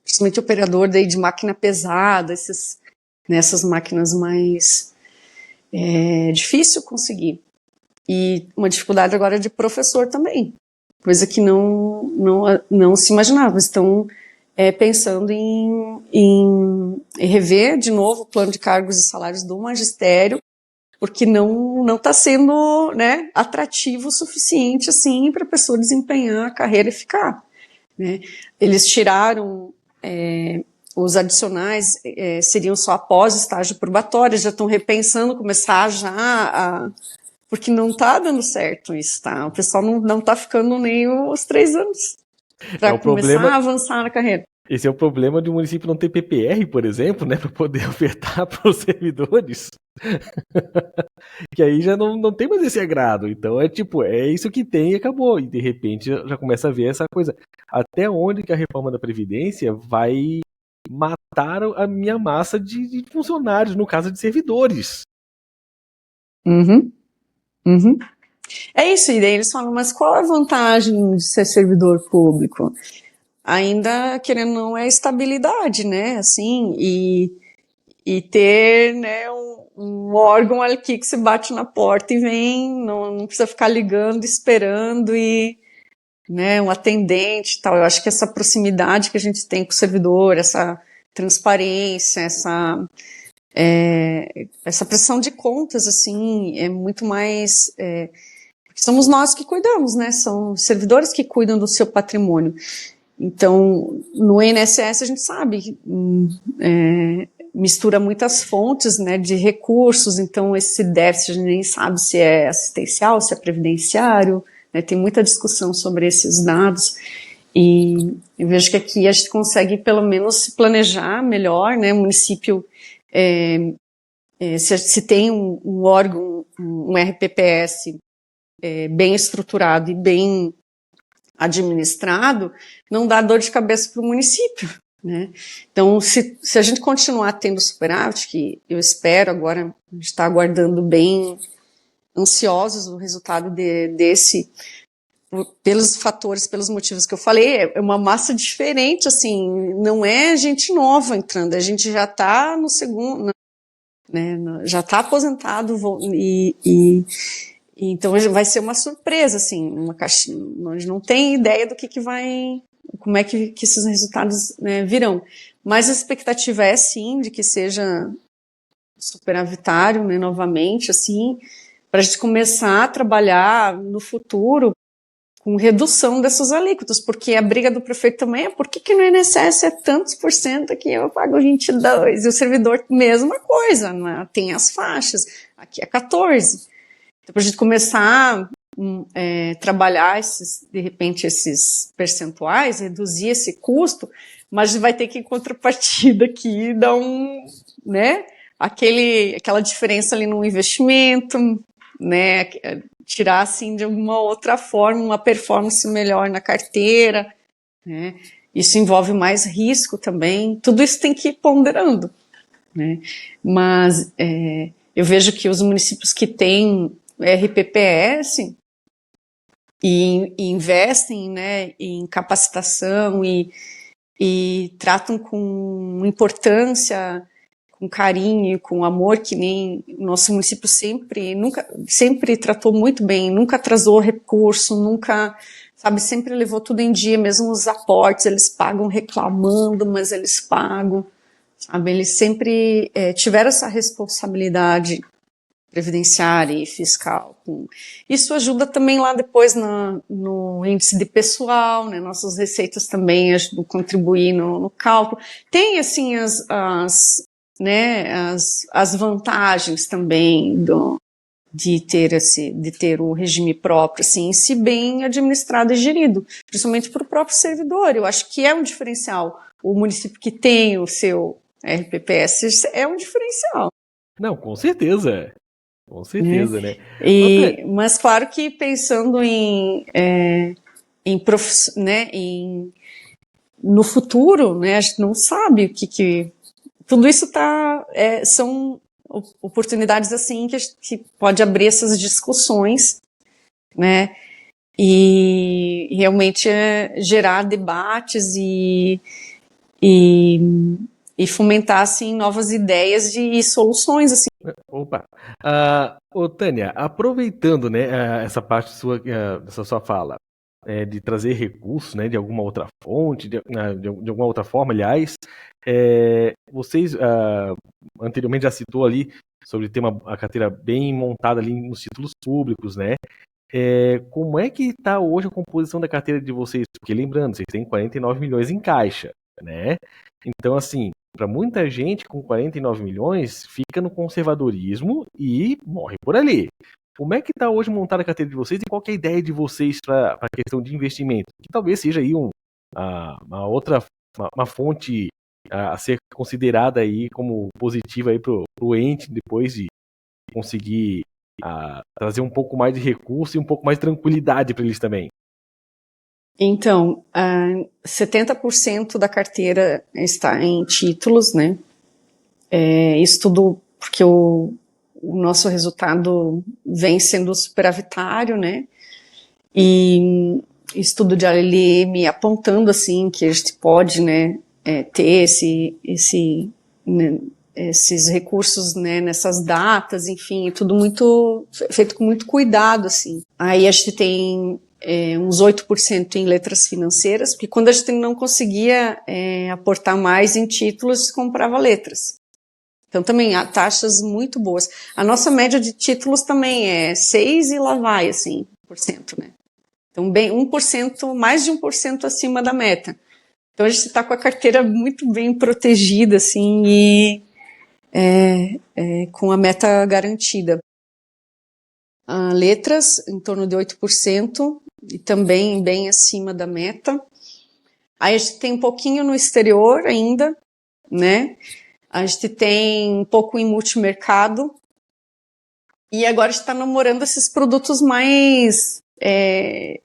Speaker 3: Principalmente operador daí de máquina pesada, essas máquinas mais difícil conseguir. E uma dificuldade agora de professor também, coisa que não se imaginava. Estão pensando em rever de novo o plano de cargos e salários do magistério, porque não está sendo, né, atrativo o suficiente assim para a pessoa desempenhar a carreira e ficar, né? Eles tiraram os adicionais, seriam só após estágio probatório, já estão repensando começar porque não está dando certo isso, tá? O pessoal não está ficando nem os 3 anos para começar a avançar na carreira.
Speaker 2: Esse é o problema de um município não ter PPR, por exemplo, né, para poder ofertar para os servidores. Que aí já não tem mais esse agrado. Então é isso que tem e acabou. E de repente já começa a ver essa coisa. Até onde que a reforma da Previdência vai matar a minha massa de funcionários, no caso de servidores.
Speaker 3: Uhum. É isso, e daí eles falam, mas qual é a vantagem de ser servidor público? Ainda, querendo ou não, é estabilidade, né, assim, e ter, né, um órgão aqui que você bate na porta e vem, não precisa ficar ligando, esperando, e, né, um atendente e tal. Eu acho que essa proximidade que a gente tem com o servidor, essa transparência, essa pressão de contas, assim, é muito mais... somos nós que cuidamos, né, são os servidores que cuidam do seu patrimônio. Então, no INSS a gente sabe, mistura muitas fontes, né, de recursos, então esse déficit a gente nem sabe se é assistencial, se é previdenciário, né, tem muita discussão sobre esses dados, e eu vejo que aqui a gente consegue pelo menos se planejar melhor, né, o município, se tem um órgão, um RPPS bem estruturado e bem administrado, não dá dor de cabeça para o município, né? Então, se a gente continuar tendo superávit, que eu espero agora, a gente está aguardando bem ansiosos o resultado desse, pelos fatores, pelos motivos que eu falei, é uma massa diferente, assim, não é gente nova entrando, a gente já está no segundo, né, já está aposentado então vai ser uma surpresa, assim, uma caixinha, a gente não tem ideia do que vai, como é que esses resultados, né, virão. Mas a expectativa é, sim, de que seja superavitário, né, novamente, assim, para a gente começar a trabalhar no futuro com redução dessas alíquotas, porque a briga do prefeito também é por que no INSS é tantos por cento aqui eu pago 22%, e o servidor, mesma coisa, né? Tem as faixas, aqui é 14%. Então, para a gente começar a trabalhar, de repente, esses percentuais, reduzir esse custo, mas a gente vai ter que, em contrapartida aqui, dar né, aquela diferença ali no investimento, né, tirar, assim, de alguma outra forma, uma performance melhor na carteira, né, isso envolve mais risco também, tudo isso tem que ir ponderando, né, mas eu vejo que os municípios que têm RPPS e investem, né, em capacitação e tratam com importância, com carinho, com amor, que nem o nosso município sempre tratou muito bem, nunca atrasou recurso, nunca, sabe, sempre levou tudo em dia, mesmo os aportes, eles pagam reclamando, mas eles pagam, sabe, eles sempre tiveram essa responsabilidade previdenciária e fiscal. Isso ajuda também lá depois no índice de pessoal, né, nossas receitas também ajudam a contribuir no cálculo. Tem, assim, as vantagens também de ter o regime próprio, assim, se bem administrado e gerido, principalmente para o próprio servidor. Eu acho que é um diferencial. O município que tem o seu RPPS é um diferencial.
Speaker 2: Não, com certeza. Com certeza, né?
Speaker 3: Mas claro que pensando no futuro, né, a gente não sabe o que tudo isso são oportunidades assim que pode abrir essas discussões, né, e realmente gerar debates e fomentar, assim, novas ideias e soluções, assim.
Speaker 2: Opa! Tânia, aproveitando, né, essa parte dessa sua fala, de trazer recursos, né, de alguma outra fonte, de alguma outra forma, aliás, vocês anteriormente já citou ali sobre ter a carteira bem montada ali nos títulos públicos, né? Como é que está hoje a composição da carteira de vocês? Porque lembrando, vocês têm 49 milhões em caixa, né? Então, assim, para muita gente, com 49 milhões, fica no conservadorismo e morre por ali. Como é que está hoje montada a carteira de vocês e qual que é a ideia de vocês para a questão de investimento? Que talvez seja aí uma fonte a ser considerada aí como positiva aí pro ente depois de conseguir trazer um pouco mais de recurso e um pouco mais de tranquilidade para eles também.
Speaker 3: Então, 70% da carteira está em títulos, né? Isso tudo porque o nosso resultado vem sendo superavitário, né? E estudo de ALM apontando, assim, que a gente pode, né, ter esses recursos, né, nessas datas, enfim, tudo feito com muito cuidado, assim. Aí a gente tem uns 8% em letras financeiras, porque quando a gente não conseguia aportar mais em títulos, a gente comprava letras. Então também há taxas muito boas. A nossa média de títulos também é 6 e lá vai, assim, por cento, né? Então bem 1%, mais de 1% acima da meta. Então a gente está com a carteira muito bem protegida, assim, e com a meta garantida. Letras, em torno de 8%, e também bem acima da meta. Aí a gente tem um pouquinho no exterior ainda, né? A gente tem um pouco em multimercado. E agora a gente está namorando esses produtos mais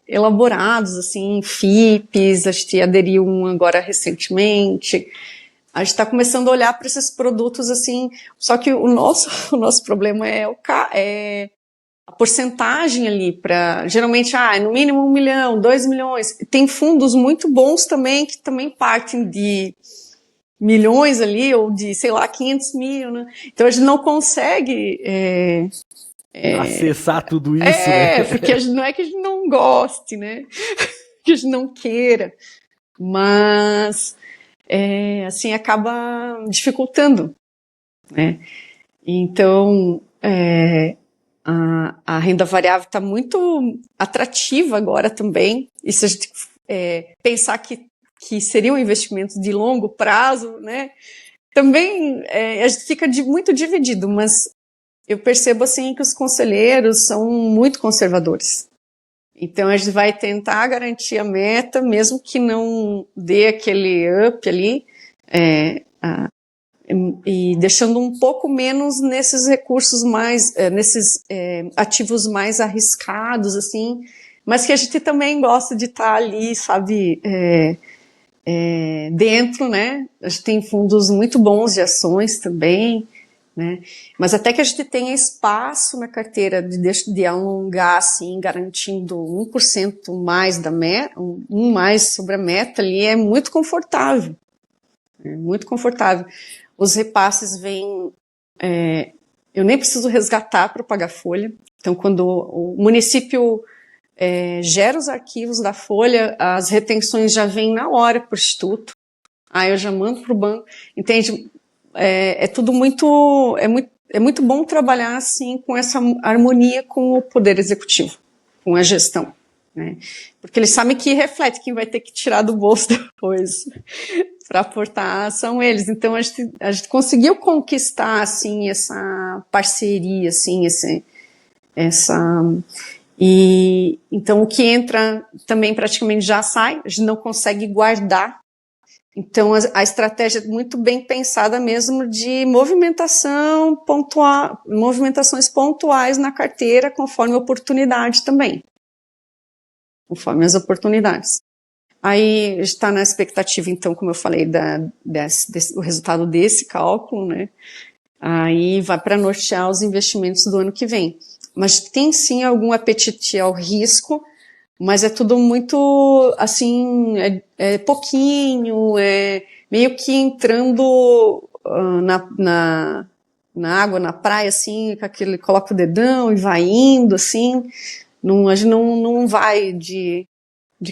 Speaker 3: elaborados, assim, FIPs, a gente aderiu um agora recentemente. A gente está começando a olhar para esses produtos assim, só que o nosso problema é a porcentagem ali para, geralmente, no mínimo 1 milhão, 2 milhões. Tem fundos muito bons também, que também partem de milhões ali, ou de, sei lá, 500 mil, né? Então a gente não consegue
Speaker 2: acessar tudo isso, né?
Speaker 3: Porque não é que a gente não goste, né? Que a gente não queira, mas assim, acaba dificultando, né? Então, a renda variável está muito atrativa agora também, e se a gente pensar que seriam investimentos de longo prazo, né? Também a gente fica muito dividido, mas eu percebo assim que os conselheiros são muito conservadores. Então a gente vai tentar garantir a meta, mesmo que não dê aquele up ali, e deixando um pouco menos nesses recursos mais, nesses ativos mais arriscados, assim, mas que a gente também gosta de estar ali, sabe, dentro, né? A gente tem fundos muito bons de ações também, né? Mas até que a gente tenha espaço na carteira de alongar, assim, garantindo 1% mais da meta, mais sobre a meta ali, é muito confortável. É muito confortável. Os repasses vêm... eu nem preciso resgatar para pagar folha. Então, quando o município gera os arquivos da folha, as retenções já vêm na hora para o instituto. Aí eu já mando para o banco. Entende? É tudo muito... É muito bom trabalhar assim com essa harmonia com o poder executivo, com a gestão, né? Porque eles sabem que reflete quem vai ter que tirar do bolso depois para aportar são eles. Então a gente conseguiu conquistar assim essa parceria, assim e então o que entra também praticamente já sai. A gente não consegue guardar. Então, a estratégia é muito bem pensada mesmo de movimentações pontuais na carteira, conforme a oportunidade também. Conforme as oportunidades. Aí, está na expectativa, então, como eu falei, o resultado desse cálculo, né? Aí vai para nortear os investimentos do ano que vem. Mas tem sim algum apetite ao risco, mas é tudo muito, assim, pouquinho, meio que entrando na água, na praia, assim, com aquele, coloca o dedão e vai indo, assim, a gente não vai de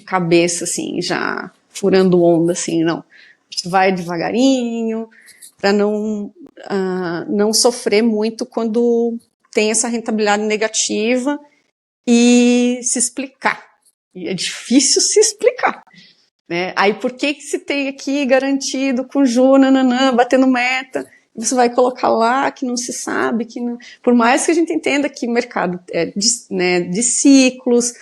Speaker 3: cabeça, assim, já furando onda, assim, não. A gente vai devagarinho, para não sofrer muito quando tem essa rentabilidade negativa e se explicar. E é difícil se explicar, né? Aí por que se tem aqui garantido com juros, batendo meta, e você vai colocar lá que não se sabe, que não... Por mais que a gente entenda que o mercado é de ciclos,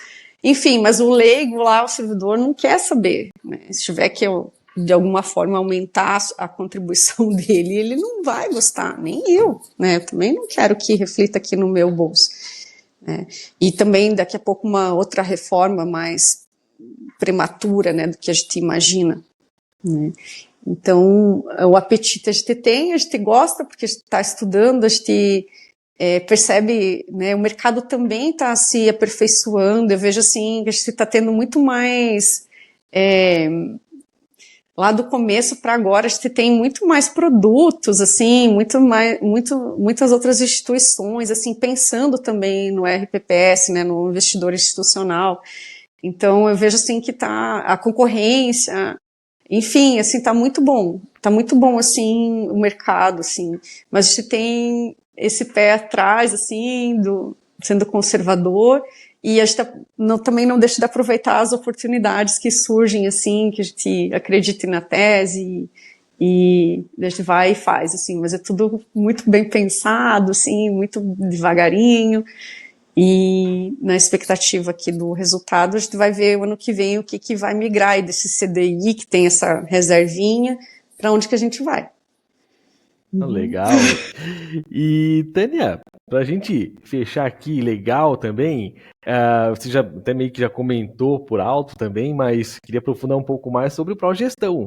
Speaker 3: enfim, mas o leigo lá, o servidor, não quer saber, né? Se tiver que de alguma forma aumentar a contribuição dele, ele não vai gostar, nem eu, né? Eu também não quero que reflita aqui no meu bolso. E também daqui a pouco uma outra reforma mais prematura, né, do que a gente imagina, né? Então o apetite a gente gosta porque a gente está estudando, a gente percebe, né, o mercado também está se aperfeiçoando. Eu vejo assim que a gente está tendo muito mais lá do começo para agora, a gente tem muito mais produtos, assim, muitas outras instituições, assim, pensando também no RPPS, né, no investidor institucional. Então, eu vejo, assim, que a concorrência, enfim, assim, tá muito bom, assim, o mercado, assim, mas a gente tem esse pé atrás, assim, sendo conservador. E a gente também não deixa de aproveitar as oportunidades que surgem, assim, que a gente acredite na tese e a gente vai e faz, assim, mas é tudo muito bem pensado, assim, muito devagarinho, e na expectativa aqui do resultado, a gente vai ver o ano que vem o que vai migrar desse CDI, que tem essa reservinha, para onde que a gente vai.
Speaker 2: Legal. E, Tânia, pra gente fechar aqui legal também, você já até meio que já comentou por alto também, mas queria aprofundar um pouco mais sobre o Progestão,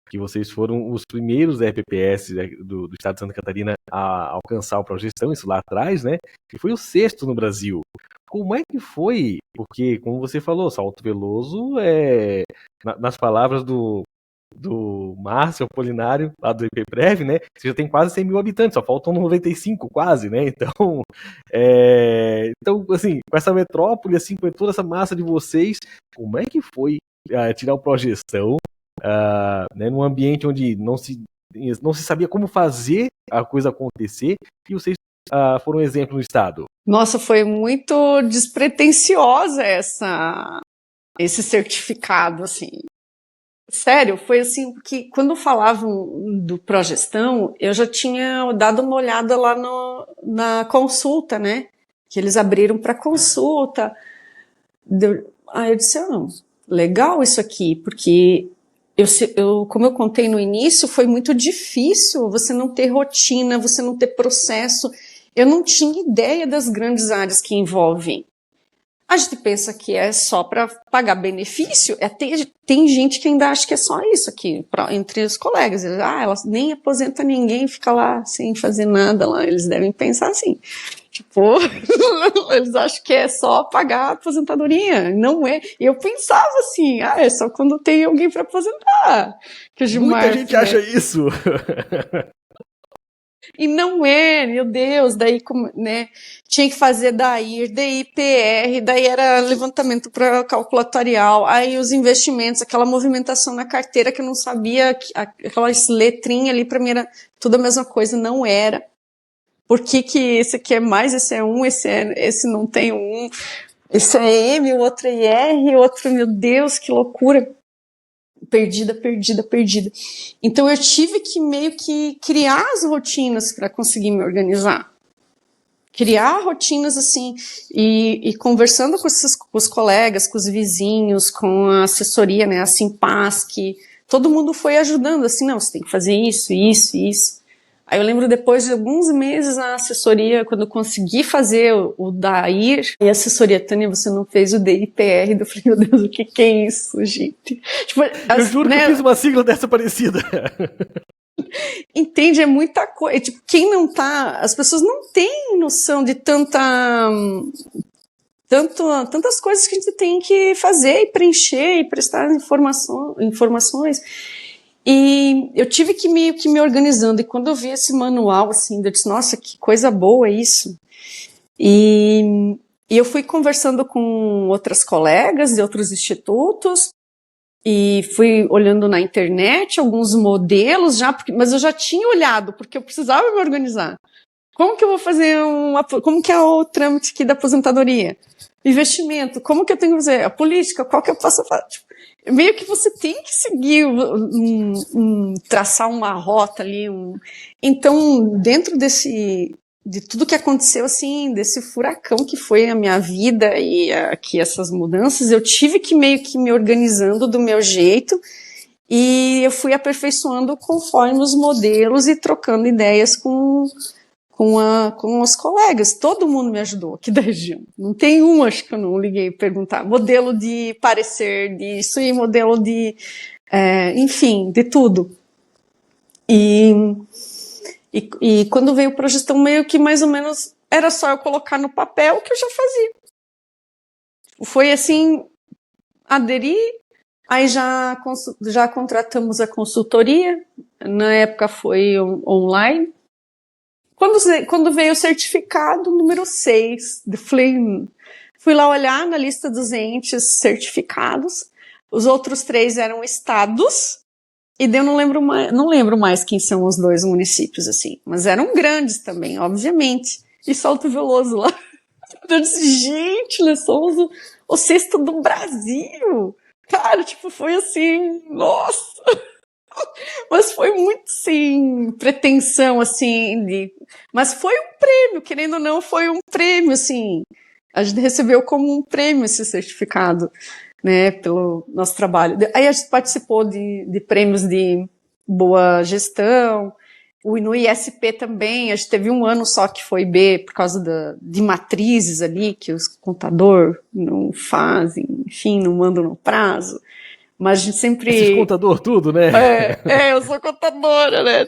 Speaker 2: que vocês foram os primeiros RPPS do estado de Santa Catarina a alcançar o Progestão, isso lá atrás, né? E foi o sexto no Brasil. Como é que foi? Porque, como você falou, Salto Veloso nas palavras do Márcio Apolinário, lá do IPPrev, né? Você já tem quase 100 mil habitantes, só faltam 95 quase, né? Então, assim, com essa metrópole, assim, com toda essa massa de vocês, como é que foi tirar o Progestão, né, num ambiente onde não se sabia como fazer a coisa acontecer, e vocês foram um exemplo no estado?
Speaker 3: Nossa, foi muito despretensiosa esse certificado, assim. Sério, foi assim, que quando falavam do Progestão, eu já tinha dado uma olhada lá na consulta, né? Que eles abriram para consulta. Aí eu disse, legal isso aqui, porque como eu contei no início, foi muito difícil você não ter rotina, você não ter processo. Eu não tinha ideia das grandes áreas que envolvem. A gente pensa que é só para pagar benefício, tem gente que ainda acha que é só isso aqui, entre os colegas. Ela nem aposenta ninguém, fica lá sem fazer nada lá. Eles devem pensar assim, tipo, eles acham que é só pagar a aposentadoria. Não é. E eu pensava assim, é só quando tem alguém para aposentar. Que o Gilmar,
Speaker 2: muita gente acha isso.
Speaker 3: E não é, meu Deus, daí, né, tinha que fazer DAIR, DIPR, daí era levantamento para calculatorial, aí os investimentos, aquela movimentação na carteira que eu não sabia, aquelas letrinhas ali para mim era tudo a mesma coisa, não era. Por que esse aqui é mais, esse é 1, esse não tem 1, esse é M, o outro é R, o outro, meu Deus, que loucura. Perdida. Então eu tive que meio que criar as rotinas para conseguir me organizar. Criar rotinas assim, e conversando com os colegas, com os vizinhos, com a assessoria, né, a Simpasc, todo mundo foi ajudando, assim, não, você tem que fazer isso. Aí eu lembro depois de alguns meses na assessoria, quando eu consegui fazer o DAIR, e a assessoria, Tânia, você não fez o DIPR, eu falei, meu Deus, o que é isso, gente? Tipo,
Speaker 2: eu juro, né, que eu fiz uma sigla dessa parecida.
Speaker 3: Entende? É muita coisa. Tipo, quem não tá... As pessoas não têm noção de tantas coisas que a gente tem que fazer e preencher e prestar informações. E eu tive que meio que me organizando, e quando eu vi esse manual, assim, eu disse, nossa, que coisa boa isso. E eu fui conversando com outras colegas de outros institutos, e fui olhando na internet alguns modelos já, mas eu já tinha olhado, porque eu precisava me organizar. Como que eu vou fazer como que é o trâmite aqui da aposentadoria? Investimento, como que eu tenho que fazer? A política, qual que eu passo a fazer? Meio que você tem que seguir, traçar uma rota ali. Então, dentro de tudo que aconteceu, assim, desse furacão que foi a minha vida e aqui essas mudanças, eu tive que meio que me organizando do meu jeito, e eu fui aperfeiçoando conforme os modelos e trocando ideias com os colegas. Todo mundo me ajudou aqui da região. Não tem um, acho que eu não liguei perguntar. Modelo de parecer disso e modelo de... enfim, de tudo. E quando veio o Progestão, meio que mais ou menos era só eu colocar no papel o que eu já fazia. Foi assim, aderir, aí já contratamos a consultoria, na época foi online. Quando veio o certificado número 6, fui lá olhar na lista dos entes certificados, os outros 3 eram estados, e eu não lembro mais quem são os 2 municípios, assim, mas eram grandes também, obviamente, e Salto Veloso lá. Eu disse, gente, nós somos o 6º do Brasil! Cara, tipo, foi assim, nossa! Mas foi muito, sim, pretensão, assim, mas foi um prêmio, querendo ou não, foi um prêmio, assim, a gente recebeu como um prêmio esse certificado, né, pelo nosso trabalho. Aí a gente participou de prêmios de boa gestão, no ISP também, a gente teve um ano só que foi B por causa de matrizes ali, que os contador não fazem, enfim, não mandam no prazo. Mas a gente sempre...
Speaker 2: Esses contador tudo, né?
Speaker 3: Eu sou contadora, né?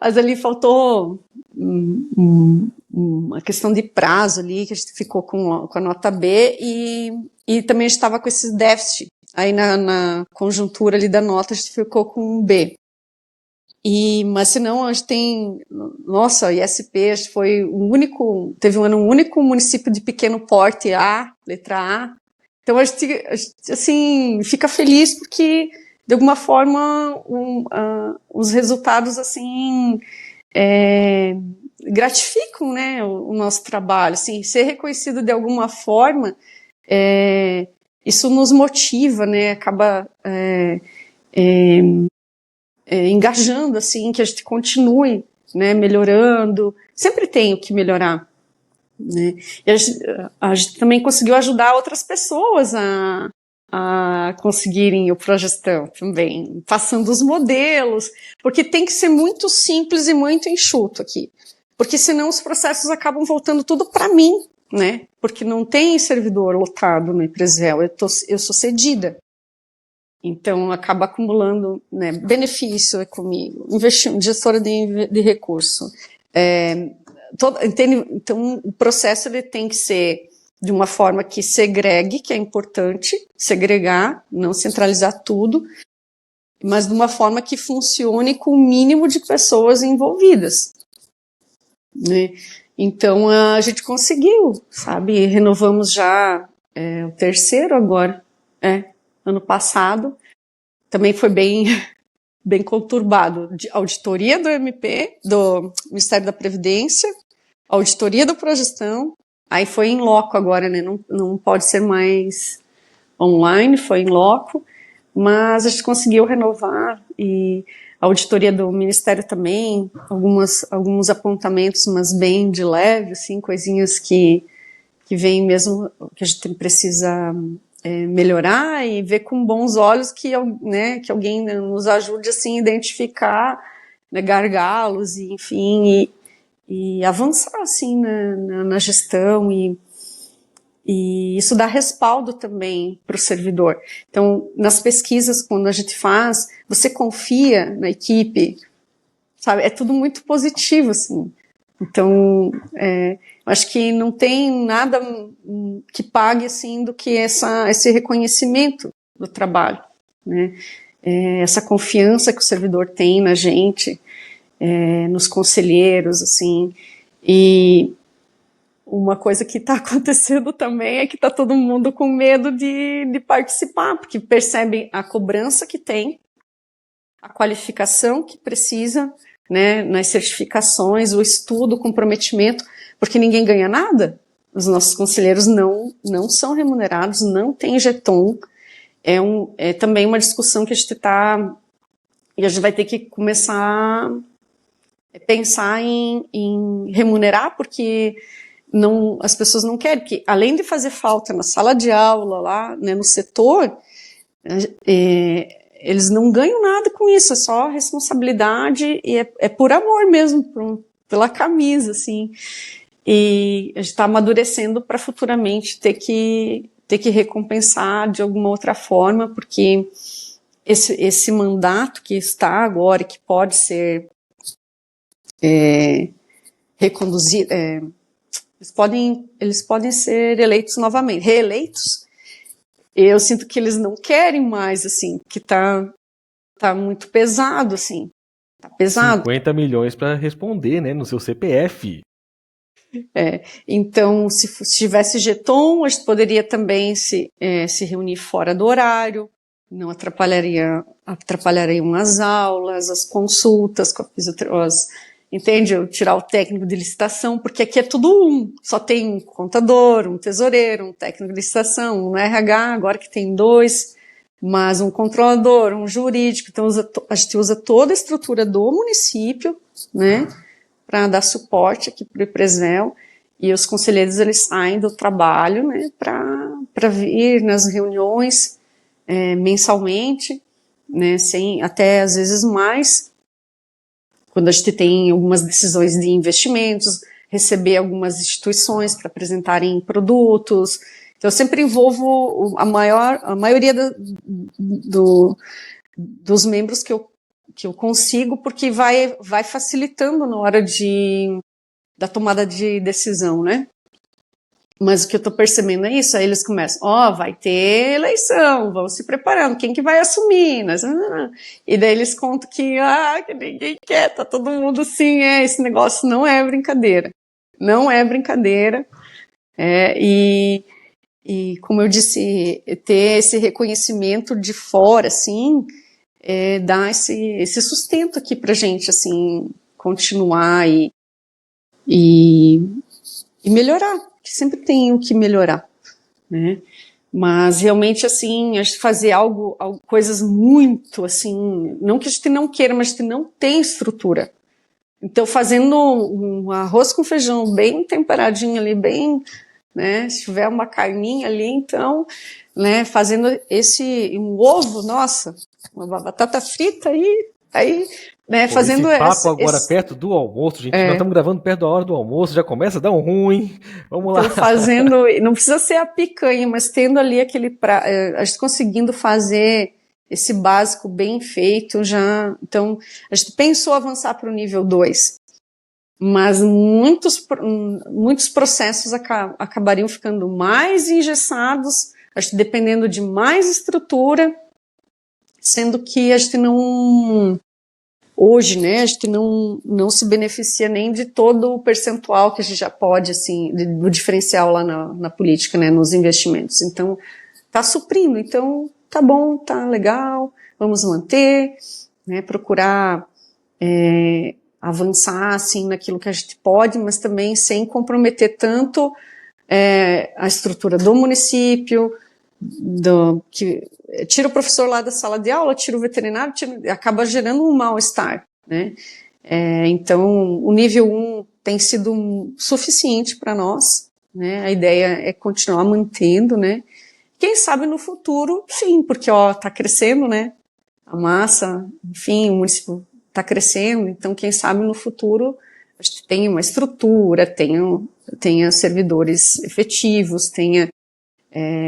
Speaker 3: Mas ali faltou uma questão de prazo ali, que a gente ficou com a nota B e também a gente estava com esse déficit. Aí na conjuntura ali da nota a gente ficou com um B. Mas se não, a gente tem... Nossa, ISP foi teve um único município de pequeno porte A, letra A. Então a gente assim, fica feliz porque, de alguma forma, os resultados, assim, gratificam, né, o nosso trabalho. Assim, ser reconhecido de alguma forma, isso nos motiva, né, acaba engajando, assim, que a gente continue, né, melhorando. Sempre tem o que melhorar, né? E a gente também conseguiu ajudar outras pessoas a conseguirem o Progestão também, passando os modelos, porque tem que ser muito simples e muito enxuto aqui, porque senão os processos acabam voltando tudo para mim, né? Porque não tem servidor lotado no Empresel, eu sou cedida. Então, acaba acumulando, né, benefício comigo, gestora de recurso. Entende? Então, o processo ele tem que ser de uma forma que segregue, que é importante, segregar, não centralizar tudo, mas de uma forma que funcione com o mínimo de pessoas envolvidas, né? Então, a gente conseguiu, sabe? Renovamos já o terceiro agora, ano passado. Também foi bem conturbado. Auditoria do MP, do Ministério da Previdência, auditoria do Progestão, aí foi em loco agora, né? Não pode ser mais online, foi em loco, mas a gente conseguiu renovar, e a auditoria do Ministério também, alguns apontamentos, mas bem de leve, assim, coisinhas que vem mesmo, que a gente precisa melhorar e ver com bons olhos que alguém nos ajude assim, a identificar, né, gargalos, e, enfim, e avançar assim, na gestão, e isso dá respaldo também para o servidor. Então, nas pesquisas, quando a gente faz, você confia na equipe, sabe? É tudo muito positivo, assim. Então, acho que não tem nada que pague assim do que esse reconhecimento do trabalho, né? Essa confiança que o servidor tem na gente, nos conselheiros, assim. E uma coisa que está acontecendo também é que está todo mundo com medo de participar, porque percebem a cobrança que tem, a qualificação que precisa, né, nas certificações, o estudo, o comprometimento, porque ninguém ganha nada. Os nossos conselheiros não são remunerados, não tem jeton. É também uma discussão que a gente está... E a gente vai ter que começar a pensar em remunerar, porque as pessoas não querem, porque além de fazer falta na sala de aula, lá, né, no setor, eles não ganham nada com isso, é só responsabilidade, e é por amor mesmo, pela camisa, assim. E a gente está amadurecendo para futuramente ter que recompensar de alguma outra forma, porque esse mandato que está agora, que pode ser reconduzido, eles podem ser eleitos novamente, reeleitos. Eu sinto que eles não querem mais, assim, que tá muito pesado, assim. Tá pesado.
Speaker 2: 50 milhões para responder, né, no seu CPF.
Speaker 3: Então, se tivesse jeton, a gente poderia também se reunir fora do horário, não atrapalhariam as aulas, as consultas com a entende? Eu tirar o técnico de licitação, porque aqui é tudo só tem um contador, um tesoureiro, um técnico de licitação, um RH, agora que tem 2, mas um controlador, um jurídico. Então a gente usa toda a estrutura do município, né, para dar suporte aqui para o Empresel, e os conselheiros eles saem do trabalho, né, para vir nas reuniões mensalmente, né, até às vezes mais, quando a gente tem algumas decisões de investimentos, receber algumas instituições para apresentarem produtos. Então, eu sempre envolvo a maioria dos membros que eu consigo, porque vai facilitando na hora da tomada de decisão, né? Mas o que eu estou percebendo é isso, aí eles começam, vai ter eleição, vão se preparando, quem que vai assumir? E daí eles contam que ninguém quer, tá todo mundo assim, esse negócio não é brincadeira. Não é brincadeira. E como eu disse, ter esse reconhecimento de fora, assim, dá esse sustento aqui pra gente, assim, continuar e melhorar. Que sempre tem o que melhorar, né? Mas realmente, assim, a gente fazer coisas muito, assim, não que a gente não queira, mas a gente não tem estrutura. Então, fazendo um arroz com feijão bem temperadinho ali, bem, né? Se tiver uma carninha ali, então, né? Fazendo um ovo, nossa, uma batata frita aí, né?
Speaker 2: Pô,
Speaker 3: fazendo
Speaker 2: esse papo agora perto do almoço, gente. Nós estamos gravando perto da hora do almoço, já começa a dar um ruim. Vamos lá.
Speaker 3: Então, fazendo, não precisa ser a picanha, mas tendo ali aquele a gente conseguindo fazer esse básico bem feito já. Então, a gente pensou avançar para o nível 2, mas muitos processos acabariam ficando mais engessados, a gente dependendo de mais estrutura, sendo que a gente não. Hoje, né, a gente não se beneficia nem de todo o percentual que a gente já pode, assim, do diferencial lá na política, né, nos investimentos. Então, tá suprindo. Então, tá bom, tá legal, vamos manter, né, procurar avançar, assim, naquilo que a gente pode, mas também sem comprometer tanto a estrutura do município, que tira o professor lá da sala de aula, tira o veterinário, acaba gerando um mal-estar, né? Então, o nível 1 tem sido suficiente para nós, né? A ideia é continuar mantendo, né? Quem sabe no futuro, sim, porque tá crescendo, né? A massa, enfim, o município está crescendo, então quem sabe no futuro a gente tenha uma estrutura, tenha servidores efetivos, tenha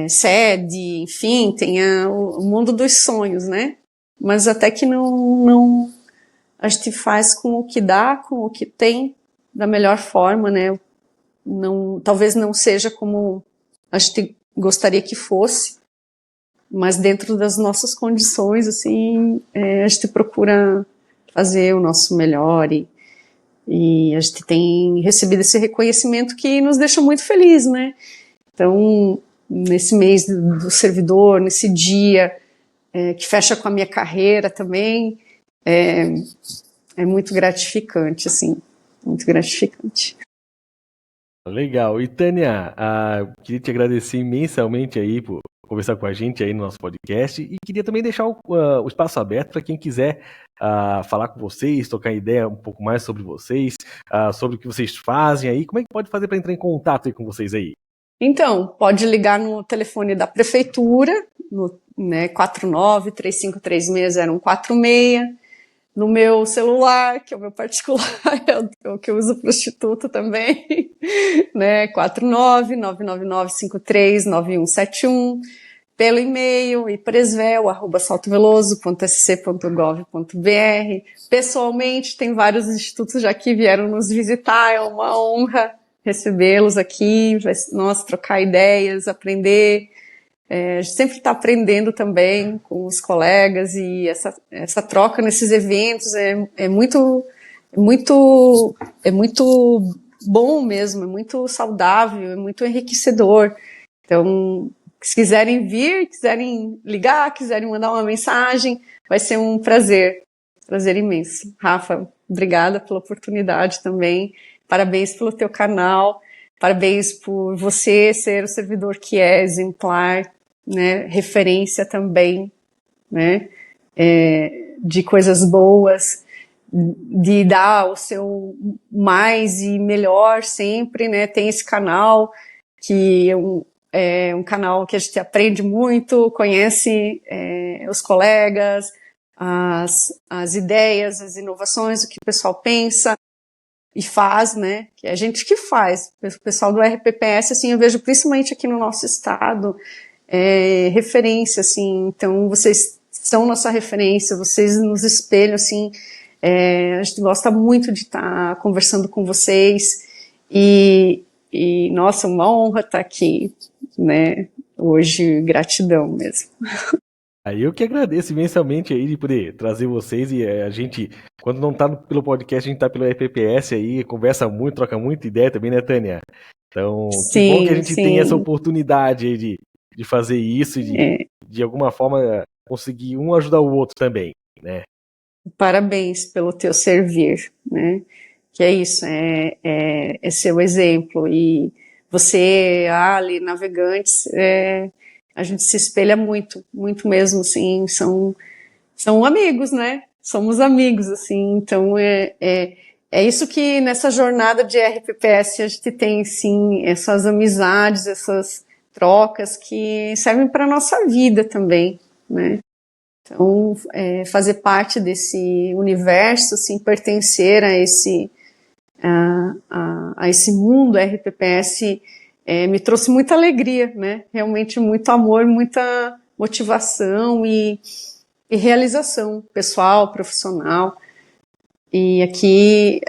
Speaker 3: sede, enfim, tenha o mundo dos sonhos, né? Mas até que não a gente faz com o que dá, com o que tem, da melhor forma, né? Talvez não seja como a gente gostaria que fosse, mas dentro das nossas condições, assim, a gente procura fazer o nosso melhor e a gente tem recebido esse reconhecimento que nos deixa muito feliz, né? Então, nesse mês do servidor, nesse dia que fecha com a minha carreira também, é muito gratificante, assim, muito gratificante.
Speaker 2: Legal. E Tânia, queria te agradecer imensamente aí por conversar com a gente aí no nosso podcast e queria também deixar o espaço aberto para quem quiser falar com vocês, trocar ideia um pouco mais sobre vocês, sobre o que vocês fazem aí. Como é que pode fazer para entrar em contato aí com vocês aí?
Speaker 3: Então, pode ligar no telefone da prefeitura, no 49-3536-0146, no meu celular, que é o meu particular, é o que eu uso para o Instituto também, né, 49-99953-9171, pelo e-mail, ipresvel@saltoveloso.sc.gov.br. Pessoalmente, tem vários institutos já que vieram nos visitar, é uma honra recebê-los aqui, nós trocar ideias, aprender. A gente sempre está aprendendo também com os colegas e essa troca nesses eventos é muito bom mesmo, é muito saudável, é muito enriquecedor. Então, se quiserem vir, quiserem ligar, quiserem mandar uma mensagem, vai ser um prazer imenso. Rafa, obrigada pela oportunidade também. Parabéns pelo teu canal, parabéns por você ser o servidor que é, exemplar, né, referência também, né, de coisas boas, de dar o seu mais e melhor sempre, né, tem esse canal que é um canal que a gente aprende muito, conhece os colegas, as ideias, as inovações, o que o pessoal pensa e faz, né? Que é a gente que faz. O pessoal do RPPS, assim, eu vejo principalmente aqui no nosso estado, referência, assim. Então, vocês são nossa referência, vocês nos espelham, assim. A gente gosta muito de estar conversando com vocês e, nossa, uma honra estar aqui, né? Hoje, gratidão mesmo.
Speaker 2: Aí eu que agradeço imensamente aí de poder trazer vocês e a gente, quando não tá pelo podcast, a gente tá pelo RPPS aí, conversa muito, troca muita ideia também, né, Tânia? Então, que bom que a gente tem essa oportunidade aí de fazer isso e de alguma forma conseguir um ajudar o outro também, né?
Speaker 3: Parabéns pelo teu servir, né? Que é isso, é seu exemplo. E você, Ali, Navegantes, a gente se espelha muito, muito mesmo, assim, são amigos, né? Somos amigos, assim, então é isso que nessa jornada de RPPS a gente tem, sim, essas amizades, essas trocas que servem para a nossa vida também, né? Então, fazer parte desse universo, assim, pertencer a esse mundo RPPS me trouxe muita alegria, né? Realmente muito amor, muita motivação e realização pessoal, profissional. E aqui,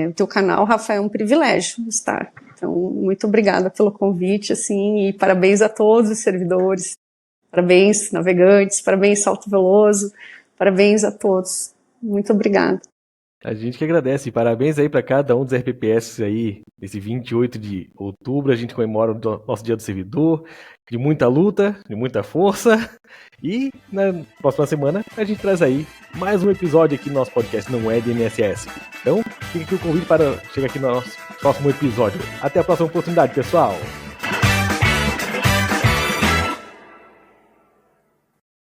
Speaker 3: o teu canal, Rafa, é um privilégio estar. Então, muito obrigada pelo convite, assim, e parabéns a todos os servidores. Parabéns, navegantes, parabéns, Salto Veloso, parabéns a todos. Muito obrigada.
Speaker 2: A gente que agradece. Parabéns aí para cada um dos RPPS aí. Nesse 28 de outubro, a gente comemora o nosso Dia do Servidor, de muita luta, de muita força. E na próxima semana a gente traz aí mais um episódio aqui no nosso podcast Não É DNSS. Então, fica aqui o convite para chegar aqui no nosso próximo episódio. Até a próxima oportunidade, pessoal!